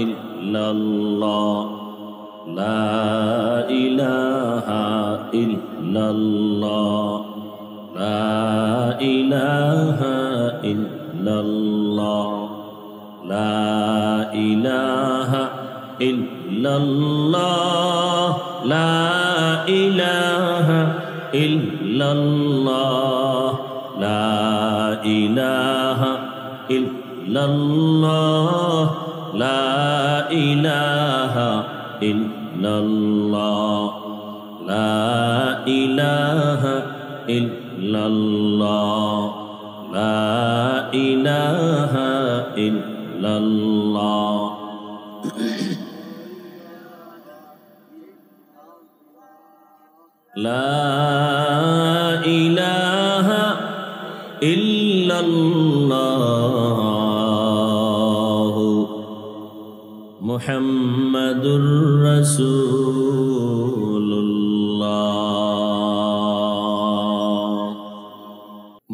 इल्लल्लाह ला इलाहा इल्लल्लाह ला इलाहा इल्लल्लाह ला इलाहा इल्लल्लाह ला इलाहा इल्लल्लाह ला इलाहा इल्लल्लाह ला इलाहा इल्लल्लाह ला इलाहा इल्लल्लाह ला इलाहा इल्लल्लाह ला इलाहा इल्लल्लाह मुहम्मदुर রাসূলুল্লাহ।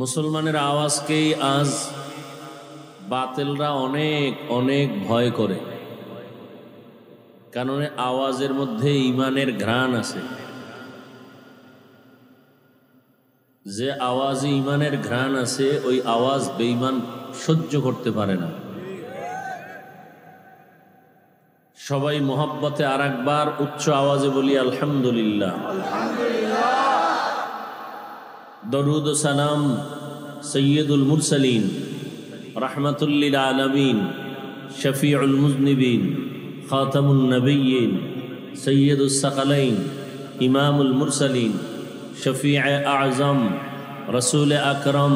মুসলমানের আওয়াজকেই আজ বাতিলরা অনেক অনেক ভয় করে, কারণ আওয়াজের মধ্যে ঈমানের ঘ্রাণ আছে। যে আওয়াজে ঈমানের ঘ্রাণ আছে ওই আওয়াজ বেঈমান সহ্য করতে পারে না। সবাই মোহাব্বতে আর একবার উচ্চ আওয়াজে বলি আলহামদুলিল্লাহ। দরুদ ও সালাম সৈয়দুল মুরসালিন রাহমাতুল লিল আলামিন শফিউল মুজনিবিন খাতামুন নবিয়্যিন সৈয়দুস সাকালাইন ইমামুল মুরসালিন শফিউ আযম রাসূল আকরাম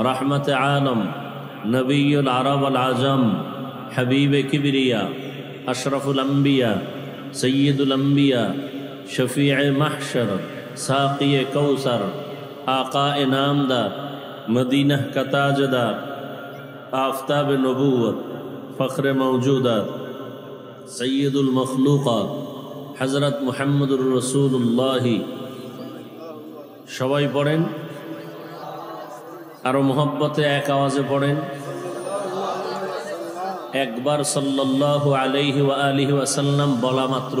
রহমত আলম নবিয়ুল আরব আল আজম হাবিব কিবরিয়া अशरफुल अंबिया सैयदुल अंबिया शफीअ महशर साक़ी कौसर आका नामदार मदीना का ताजदार आफ्ताब नबूवत फ़ख्र मौजूदात सैयदुल मखलूक़ात हज़रत मुहम्मदुर रसूलुल्लाह। सबाई पढ़ें आरो मोहब्बते एक आवाज़े पढ़ें একবার সাল্লাল্লাহু আলাইহি ওয়া আলিহি ওয়াসাল্লাম বলা মাত্র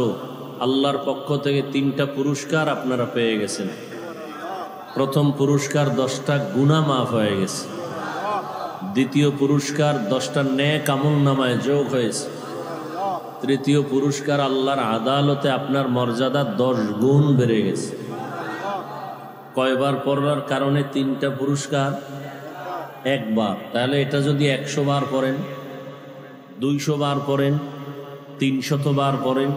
আল্লাহর পক্ষ থেকে 3টা পুরস্কার আপনারা পেয়ে গেছেন। প্রথম পুরস্কার 10টা গুনাহ মাফ হয়ে গেছে, দ্বিতীয় পুরস্কার 10টা নেক আমলনামায় যোগ হয়েছে, তৃতীয় পুরস্কার আল্লাহর আদালতে আপনার মর্যাদা 10 গুণ বেড়ে গেছে। কয়বার পড়ার কারণে 3টা পুরস্কার? একবার। তাহলে এটা যদি 100 বার পড়েন, 200 বার পড়েন, 300 বার পড়েন,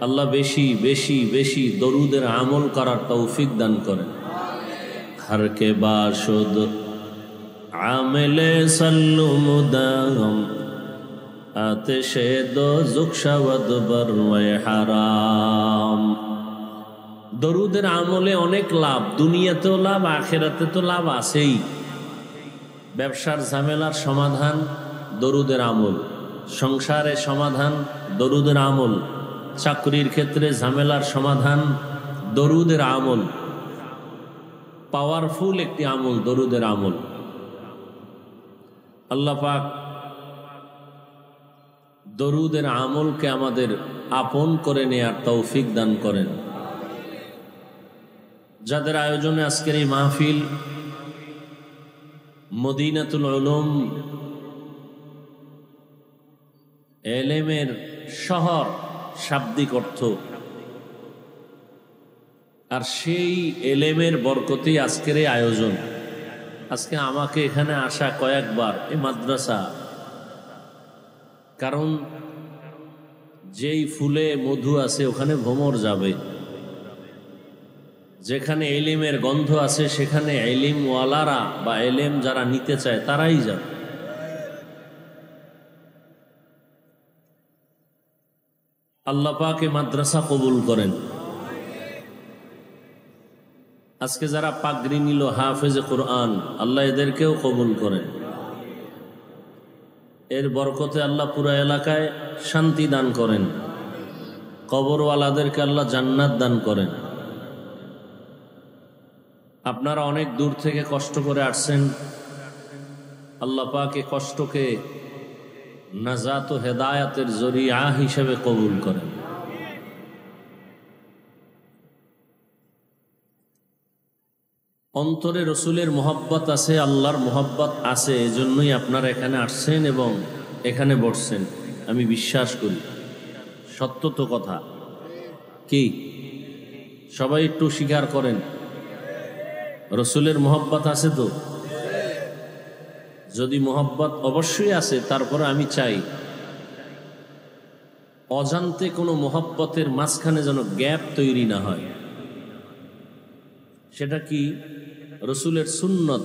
আল্লাহ বেশি বেশি বেশি দরুদের আমল করার তৌফিক দান করেন। হর কে বাশুদ আমেলে সাল্লু মুদাম আতেশে দোজখ শাওয়াদ বরওয়ে হারাম। দরুদের আমলে অনেক লাভ, দুনিয়াতেও লাভ, আখিরাতে তো লাভ আছেই। ব্যবসার ঝামেলার সমাধান দরুদের আমল, সংসারে সমাধান দরুদের আমল, চাকরির ক্ষেত্রে ঝামেলার সমাধান দরুদের আমল। পাওয়ারফুল একটি আমল দরুদের আমল। আল্লাহ পাক দরুদের আমলকে আমাদের আপন করে নেয়ার তৌফিক দান করেন। যাদের আয়োজনে আজকের এই মাহফিল মদিনাতুল উলুম এলেমের শহর শাব্দিক অর্থ, আর সেই এলেমের বরকতেই আজকের এই আয়োজন। আজকে আমাকে এখানে আসা কয়েকবার এই মাদ্রাসা, কারণ যেই ফুলে মধু আছে ওখানে ভ্রমর যাবে, যেখানে এলিমের গন্ধ আছে সেখানে এলিমওয়ালারা বা এলেম যারা নিতে চায় তারাই যাবে। আল্লাহ পাক এই মাদ্রাসা কবুল করেন। আজকে যারা পাগড়ি নিল হাফেজে কোরআন, আল্লাহ এদেরকেও কবুল করেন। এর বরকতে আল্লাহ পুরা এলাকায় শান্তি দান করেন, কবরওয়ালাদেরকে আল্লাহ জান্নাত দান করেন। আপনারা অনেক দূর থেকে কষ্ট করে আসছেন, আল্লাহ পাক এই কষ্টকে নাজাত ও হেদায়াতের জরিয়া হিসেবে কবুল করেন। অন্তরে রসুলের মোহাব্বত আছে, আল্লাহর মোহাব্বত আছে, এজন্যই আপনারা এখানে আসছেন এবং এখানে বসছেন। আমি বিশ্বাস করি, সত্য তো কথা কি? সবাই একটু স্বীকার করেন, রসুলের মোহাব্বত আছে তো? যদি মোহাব্বত অবশ্যই আছে, তারপরে আমি চাই অজান্তে কোনো মোহাব্বতের মাঝখানে যেন গ্যাপ তৈরি না হয়। সেটা কি? রসুলের সুন্নত,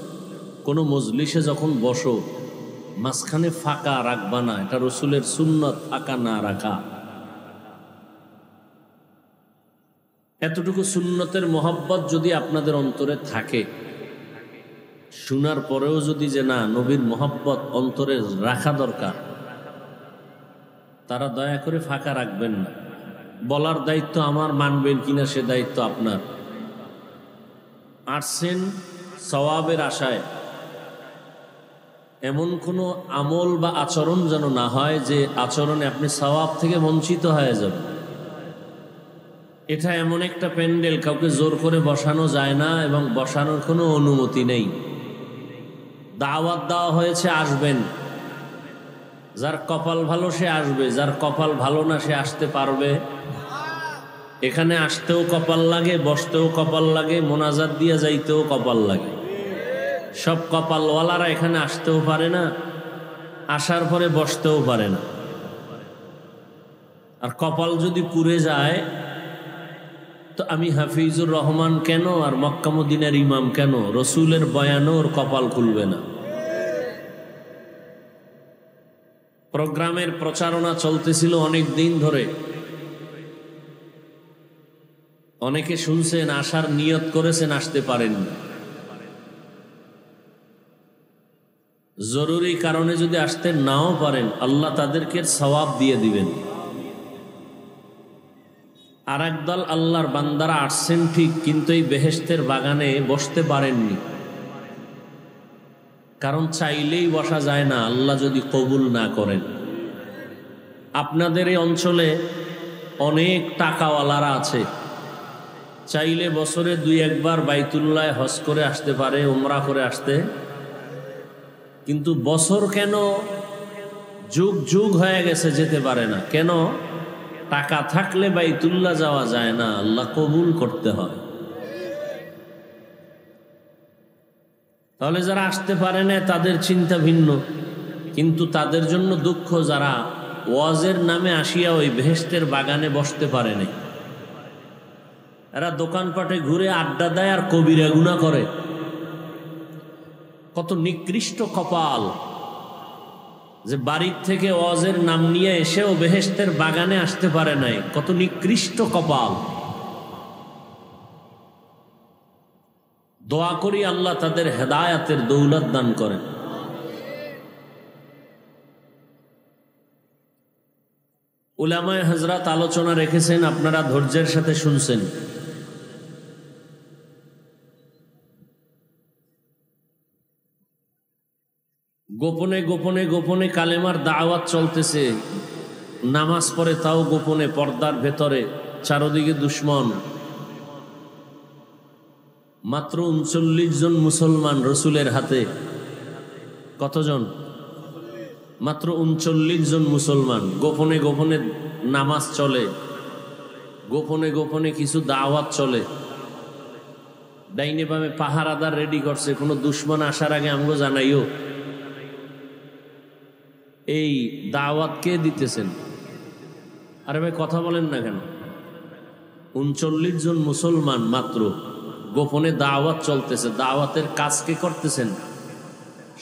কোনো মজলিসে যখন বসো মাঝখানে ফাঁকা রাখবা না, এটা রসুলের সুন্নত, ফাঁকা না রাখা। এতটুকু সুন্নতের মোহাব্বত যদি আপনাদের অন্তরে থাকে, শোনার পরেও যদি যে না নবীর মোহাব্বত অন্তরে রাখা দরকার, তারা দয়া করে ফাঁকা রাখবেন না। বলার দায়িত্ব আমার, মানবেন কিনা সে দায়িত্ব আপনার। আসছেন সওয়াবের আশায়, এমন কোনো আমল বা আচরণ যেন না হয় যে আচরণে আপনি সওয়াব থেকে বঞ্চিত হয়ে যাবেন। এটা এমন একটা প্যান্ডেল, কাউকে জোর করে বসানো যায় না এবং বসানোর কোনো অনুমতি নেই। দাওয়াত দেওয়া হয়েছে, আসবেন। যার কপাল ভালো সে আসবে, যার কপাল ভালো না সে আসতে পারবে? এখানে আসতেও কপাল লাগে, বসতেও কপাল লাগে, মোনাজাত দিয়ে যাইতেও কপাল লাগে। সব কপালওয়ালারা এখানে আসতেও পারে না, আসার পরে বসতেও পারে না। আর কপাল যদি পুড়ে যায় তো আমি হাফিজুর রহমান কেন আর মক্কা মদিনার ইমাম কেন, রসুলের বয়ানও ওর কপাল খুলবে না। প্রোগ্রামের প্রচারণা চলতেছিল অনেক দিন ধরে, অনেকে শুনছেন, আসার নিয়ত করেছেন, আসতে পারেননি। জরুরি কারণে যদি আসতে নাও পারেন, আল্লাহ তাদেরকে সওয়াব দিয়ে দিবেন। আর একদল আল্লাহর বান্দারা আসছেন ঠিক, কিন্তু এই বেহেশতের বাগানে বসতে পারেননি, কারণ চাইলেই বসা যায় না আল্লাহ যদি কবুল না করেন। আপনাদের এই অঞ্চলে অনেক টাকাওয়ালারা আছে, চাইলে বছরে 2-1 বাইতুল্লাহ হজ করে আসতে পারে, উমরা করে আসতে, কিন্তু বছর কেন যুগ যুগ হয়ে গেছে যেতে পারে না। কেন? টাকা থাকলে বাইতুল্লাহ যাওয়া যায় না, আল্লাহ কবুল করতে হয়। তাহলে যারা আসতে পারে না তাদের চিন্তা ভিন্ন, কিন্তু তাদের জন্য দুঃখ যারা ওয়াজের নামে আসিয়া ওই বেহেশতের বাগানে বসতে পারে নাই। এরা দোকানপাটে ঘুরে আড্ডা দেয় আর কবিরা গুনাহ করে। কত নিকৃষ্ট কপাল যে বাড়ির থেকে ওয়াজের নাম নিয়ে এসেও বেহেশতের বাগানে আসতে পারে নাই। কত নিকৃষ্ট কপাল। দোয়া করি আল্লাহ তাদের হেদায়াতের দৌলত দান করেন। উলামায়ে হযরত আলোচনা রেখেছেন, আপনারা ধৈর্যের সাথে শুনছেন। গোপনে গোপনে গোপনে কালেমার দাওয়াত চলতেছে, নামাজ পড়ে তাও গোপনে, পর্দার ভেতরে, চারদিকে দুশ্মন। মাত্র 39 জন মুসলমান রসুলের হাতে। কতজন? মাত্র 39 জন মুসলমান। গোপনে গোপনে নামাজ চলে, গোপনে গোপনে কিছু দাওয়াত চলে। ডাইনে বামে পাহারাদার রেডি করছে, কোনো দুশ্মন আসার আগে আমগো জানাইও। এই দাওয়াত কে দিতেছেন? আরে ভাই কথা বলেন না কেন? 39 জন মুসলমান মাত্র, গোপনে দাওয়াত চলতেছে। দাওয়াতের কাজ কে করতেছেন?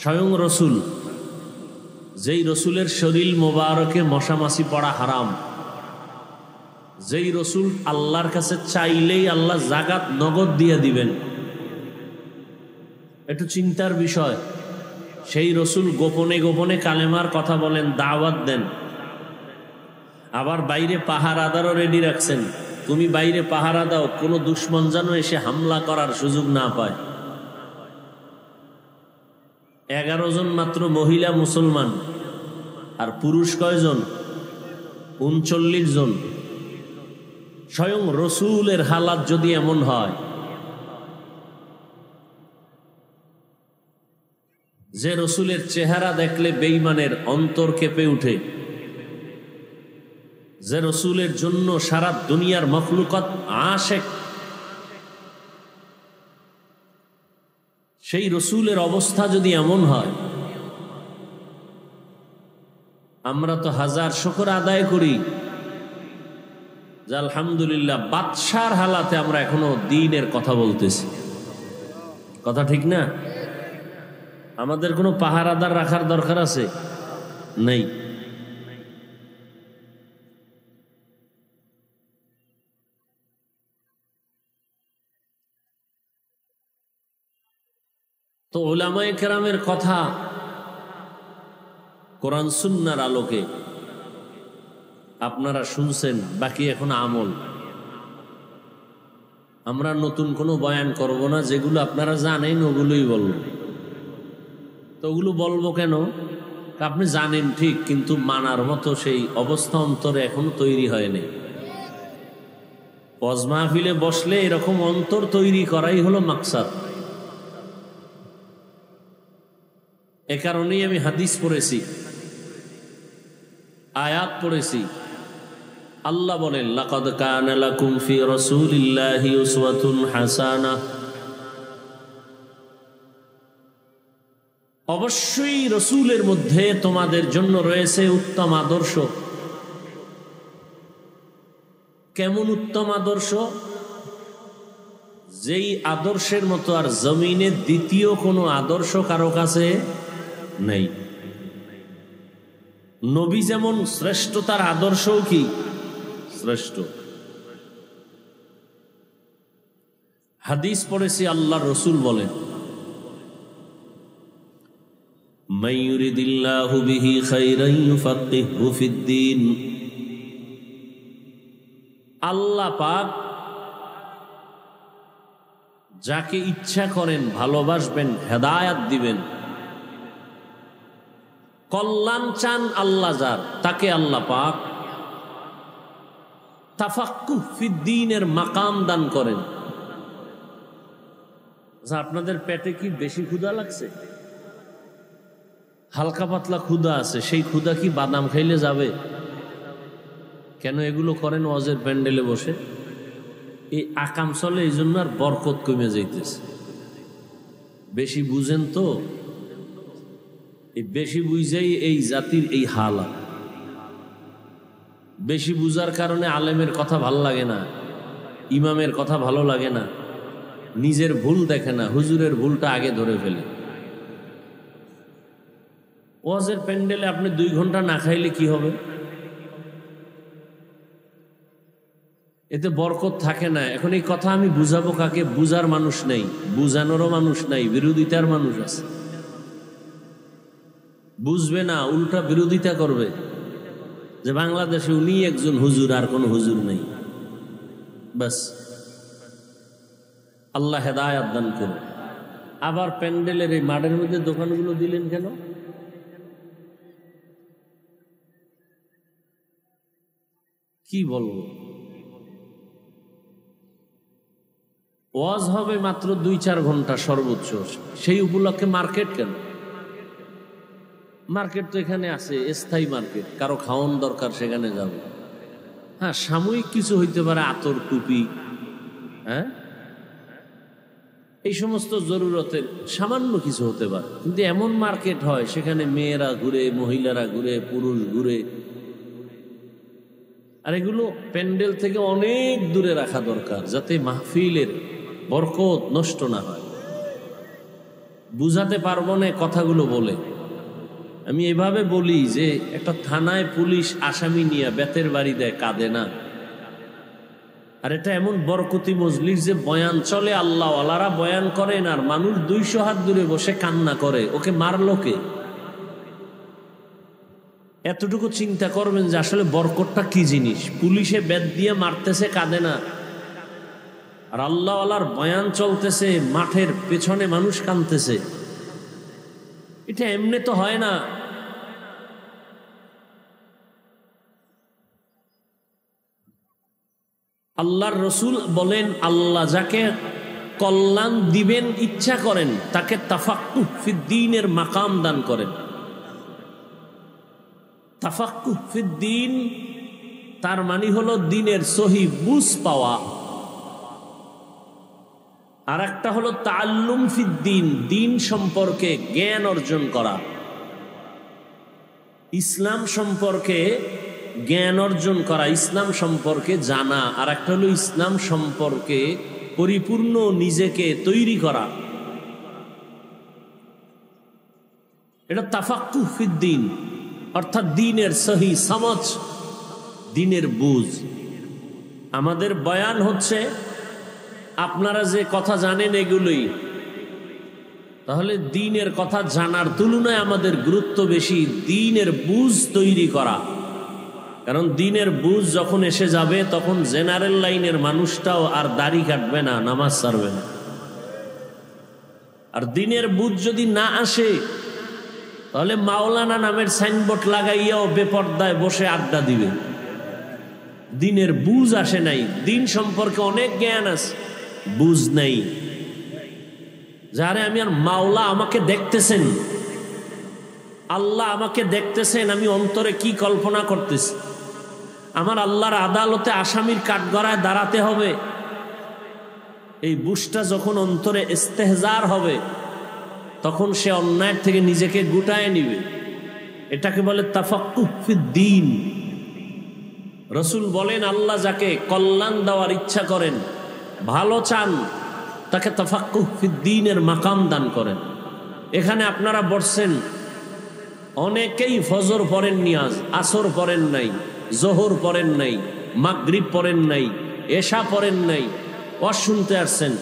স্বয়ং রসুল। যেই রসুলের শরীর মোবারকে মশামাছি পড়া হারাম, যেই রসুল আল্লাহর কাছে চাইলেই আল্লাহ জাকাত নগদ দিয়ে দিবেন, একটু চিন্তার বিষয়। সেই রসুল গোপনে গোপনে কালেমার কথা বলেন, দাওয়াত দেন, আবার বাইরে পাহারাদারও রেডি রাখছেন। তুমি বাইরে পাহারা দাও, কোনো দুশ্মন যেন এসে হামলা করার সুযোগ না পায়। 11 জন মাত্র মহিলা মুসলমান, আর পুরুষ কয়জন? 39 জন। স্বয়ং রসুলের হালাত যদি এমন হয় যে রসুলের চেহারা দেখলে বেঈমানের অন্তর কেঁপে উঠে, যে রসুলের জন্য সারা দুনিয়ার মখলুকাত আশেক, সেই রসুলের অবস্থা যদি এমন হয়, আমরা তো হাজার শুকর আদায় করি যে আলহামদুলিল্লাহ বাদশার হালাতে আমরা এখনো দ্বীনের কথা বলতেছি। কথা ঠিক না? আমাদের কোনো পাহারাদার রাখার দরকার আছে? নেই। তো উলামায়ে কেরামের কথা কোরআন সুন্নাহর আলোকে আপনারা শুনছেন, বাকি এখন আমল। আমরা নতুন কোনো বয়ান করব না, যেগুলো আপনারা জানেন ওগুলোই বলব। তো ওগুলো বলবো কেন? আপনি জানেন ঠিক, কিন্তু মানার মতো সেই অবস্থা অন্তরে এখনো তৈরি হয়নি। ওয়াজ মাহফিলে বসলে এরকম অন্তর তৈরি করাই হলো মাকসাদ। এ কারণেই আমি হাদিস পড়েছি, আয়াত পড়েছি। আল্লাহ বলেন, লাকাদ কানা লাকুম ফি রাসূলিল্লাহি উসওয়াতুন হাসানাহ। অবশ্যই রসুলের মধ্যে তোমাদের জন্য রয়েছে উত্তম আদর্শ। কেমন উত্তম আদর্শ? যেই আদর্শের মতো আর জমিনে দ্বিতীয় কোনো আদর্শ কারো কাছে নেই। নবী যেমন শ্রেষ্ঠ, তার আদর্শও কি শ্রেষ্ঠ। হাদিস পড়েছি, আল্লাহ রসুল বলেন, মান ইউরিদিল্লাহু বিহি খাইরান ইউফাক্কিহহু ফিদ্দীন। আল্লাহ পাক যাকে ইচ্ছা করেন ভালোবাসবেন, হেদায়াত দিবেন। কল্যাণ চান আল্লাহ যার, তাকে আল্লাহ পাক তাফাক্কুহ ফিদ্দীনের মাকাম দান করেন। আপনাদের পেটে কি বেশি ক্ষুধা লাগছে? হালকা পাতলা ক্ষুধা আছে, সেই ক্ষুধা কি বাদাম খাইলে যাবে? কেন এগুলো করেন ওয়াজের প্যান্ডেলে বসে? এই আকাম চলে, এই জন্য আর বরকত কমে যাইতেছে। বেশি বুঝেন তো, এই বেশি বুঝেই এই জাতির এই হালাত। বেশি বুঝার কারণে আলেমের কথা ভালো লাগে না, ইমামের কথা ভালো লাগে না, নিজের ভুল দেখে না, হুজুরের ভুলটা আগে ধরে ফেলে। ওয়াজের প্যান্ডেলে আপনি 2 ঘন্টা না খাইলে কি হবে? এতে বরকত থাকে না। এখন এই কথা আমি বুঝাবো কাকে? বুঝার মানুষ নেই, বুঝানোরও মানুষ নাই, বিরোধিতার মানুষ আছে। বুঝবে না, উল্টা বিরোধিতা করবে যে বাংলাদেশে উনি একজন হুজুর, আর কোনো হুজুর নেই। বাস, আল্লাহ হেদায়াত দান করুন। আবার প্যান্ডেলের এই মাঠের মধ্যে দোকানগুলো দিলেন কেন? কি বলবো? ওয়াজ হবে মাত্র 2-4 ঘন্টা সর্বোচ্চ, সেই উপলক্ষে মার্কেট কেন? মার্কেট তো এখানে আছে, স্থায়ী মার্কেট, কারো খাওয়ান দরকার সেখানে যাব। হ্যাঁ, সাময়িক কিছু হইতে পারে, আতর টুপি, হ্যাঁ, এই সমস্ত জরুরতের সামান্য কিছু হতে পারে। কিন্তু এমন মার্কেট হয় সেখানে মেয়েরা ঘুরে, মহিলারা ঘুরে, পুরুষ ঘুরে। আর এগুলো প্যান্ডেল থেকে অনেক দূরে রাখা দরকার, যাতে মাহফিলের বরকত নষ্ট না হয়। বুঝাতে পারবো না কথাগুলো বলে। আমি এভাবে বলি যে একটা থানায় পুলিশ আসামি নিয়ে বেতের বাড়ি দেয়, কাঁদে না। আর এটা এমন বরকতি মজলিস যে বয়ান চলে, আল্লাহ ওয়ালারা বয়ান করেন আর মানুষ 200 হাত দূরে বসে কান্না করে, ওকে মারলো কে? এতটুকু চিন্তা করবেন যে আসলে বরকতটা কি জিনিস। পুলিশে বেত দিয়ে মারতেছে, কাঁদে না, আর আল্লাহ ওয়ালার বয়ান চলতেছে, মাঠের পেছনে মানুষ কাঁদতেছে। এটা এমনি তো হয় না। আল্লাহর রসুল বলেন, আল্লাহ যাকে কল্যাণ দিবেন ইচ্ছা করেন তাকে তাফাক্কুহ ফিদ্দীনের মাকাম দান করেন। তাফাক্কুহ ফিদ্দীন তার মানে হলো দ্বীনের সহি বুঝ পাওয়া, আর একটা হলো তাআল্লুম ফিদ্দীন, দ্বীন সম্পর্কে জ্ঞান অর্জন করা, ইসলাম সম্পর্কে জ্ঞান অর্জন করা, ইসলাম সম্পর্কে জানা, আর একটা হলো ইসলাম সম্পর্কে পরিপূর্ণ নিজেকে তৈরি করা। এটা তাফাক্কুহ ফিদ্দীন, অর্থাৎ দ্বীনের সহি সমঝ, দ্বীনের বুঝ। আমাদের বয়ান হচ্ছে আপনারা যে কথা জানেন এগুলোই, তাহলে দ্বীনের কথা জানার তুলনায় আমাদের গুরুত্ব বেশি দ্বীনের বুঝ তৈরি করা। কারণ দ্বীনের বুঝ যখন এসে যাবে তখন জেনারেল লাইনের মানুষটাও আর দাড়ি কাটবে না, নামাজ ছাড়বে না। আর দ্বীনের বুঝ যদি না আসে তাহলে মাওলানা নামের সাইনবোর্ড লাগাইয়াও বেপর্দায় বসে আড্ডা দিবে। দ্বীনের বুঝ আসে নাই, দ্বীন সম্পর্কে অনেক জ্ঞান আছে, বুঝ নাই। যারে আমি আর মাওলা আমাকে দেখতেছেন, আল্লাহ আমাকে দেখতেছেন, আমি অন্তরে কি কল্পনা করতেছি। আমার আল্লাহর আদালতে আসামির কাঠগড়ায় দাঁড়াতে হবে, এই বুঝটা যখন অন্তরে ইস্তেহজার হবে তখন সে অন্যায় থেকে নিজেকে গুটায় নিবে। এটাকে বলে তাফাক্কুহ ফিদ্দীন। রসুল বলেন, আল্লাহ যাকে কল্যাণ দেওয়ার ইচ্ছা করেন, ভালো চান, তাকে তাফাক্কুহ ফিদ্দীনের মাকাম দান করেন। এখানে আপনারা বসছেন, অনেকেই ফজর পড়েন নি, আজ আসর পড়েন নাই, জোহর পড়েন নাই, মাগরিব পড়েন নাই, এশা পড়েন নাই, ওয়াজ শুনতে আসছেন।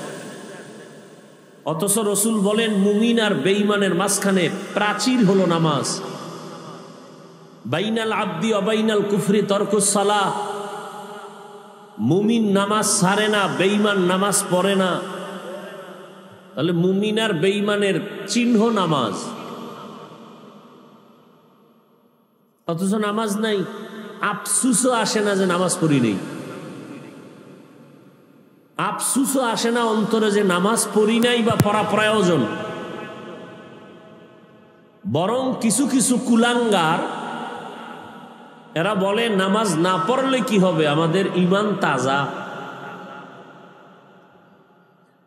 অথচ রসুল বলেন, মুমিন আর বেঈমানের মাঝখানে প্রাচীর হলো নামাজ। বাইনাল আব্দি ওয়া বাইনাল কুফরি তরকুস সালাহ। মুমিন নামাজ ছাড়ে না, বেঈমান নামাজ পড়ে না। তাহলে মুমিন আর বেঈমানের চিহ্ন নামাজ, অথচ নামাজ নাই। আফসুসও আসে না যে নামাজ পড়ি নেই, আফসুসও আসে না অন্তরে যে নামাজ পড়ি নাই বা পড়া প্রয়োজন। বরং কিছু কিছু কুলাঙ্গার এরা বলে, নামাজ না পড়লে কি হবে, আমাদের ঈমান তাজা।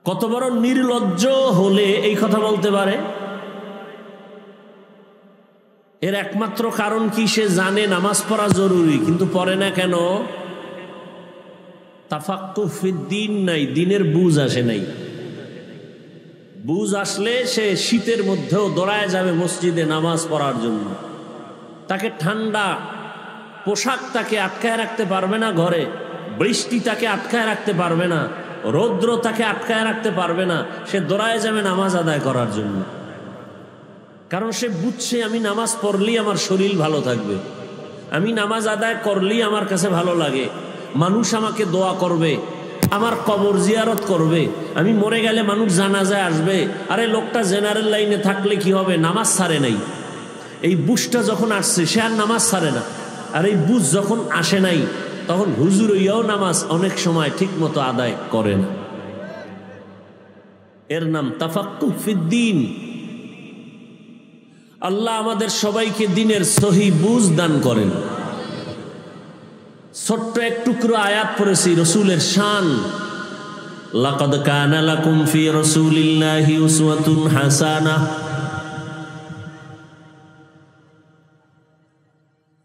কত বড় নির্লজ্জ হলে এই কথা বলতে পারে? এর একমাত্র কারণ কি, সে জানে নামাজ পড়া জরুরি কিন্তু পড়ে না কেন? তাফাক্কুহ ফিদ্দীন নাই, দ্বীনের বুঝ আসে নাই। বুঝ আসলে সে শীতের মধ্যেও দৌড়ায় যাবে মসজিদে নামাজ পড়ার জন্য। তাকে ঠান্ডা পোশাক তাকে আটকায় রাখতে পারবে না ঘরে, বৃষ্টি তাকে আটকায় রাখতে পারবে না, রৌদ্র তাকে আটকায় রাখতে পারবে না। সে দৌড়ায় যাবে নামাজ আদায় করার জন্য, কারণ সে বুঝছে আমি নামাজ পড়লেই আমার শরীর ভালো থাকবে, আমি নামাজ আদায় করলেই আমার কাছে ভালো লাগে, মানুষ আমাকে দোয়া করবে, আমার কবর জিয়ারত করবে, আমি মরে গেলে মানুষ জানাজায় আসবে। আরে লোকটা জেনারেল লাইনে থাকলে কি হবে, নামাজ ছাড়ে নাই। এই বুঝটা যখন আসছে সে আর নামাজ ছাড়ে না। আর এই বুঝ যখন আসে নাই তখন হুজুর হইয়াও নামাজ অনেক সময় ঠিক মতো আদায় করে না। এর নাম তাফাক্কুহ ফিদ্দীন। আল্লাহ আমাদের সবাইকে দ্বীনের সহি বুঝ দান করেন। ছোট্ট এক টুকরো আয়াত পড়েছি রসুলের শান, লাকাদ কানা লাকুম ফি রাসূলিল্লাহি উসওয়াতুন হাসানাহ।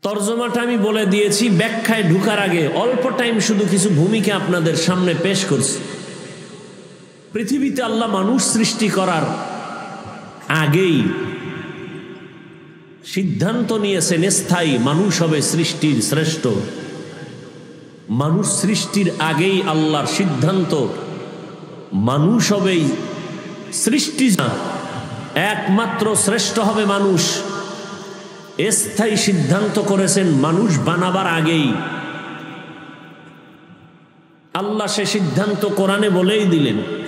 তরজমাটা আমি বলে দিয়েছি, ব্যাখ্যায় ঢুকার আগে অল্প টাইম শুধু কিছু ভূমিকা আপনাদের সামনে পেশ করছি। পৃথিবীতে আল্লাহ মানুষ সৃষ্টি করার আগেই সিদ্ধান্ত নিয়েছেন স্থায়ী মানুষ হবে সৃষ্টির শ্রেষ্ঠ। মানুষ সৃষ্টির আগেই আল্লাহর সিদ্ধান্ত মানুষ হবেই সৃষ্টি, একমাত্র শ্রেষ্ঠ হবে মানুষ। স্থায়ী সিদ্ধান্ত করেছেন মানুষ বানাবার আগেই। আল্লাহ সে সিদ্ধান্ত কোরআনে বলেই দিলেন।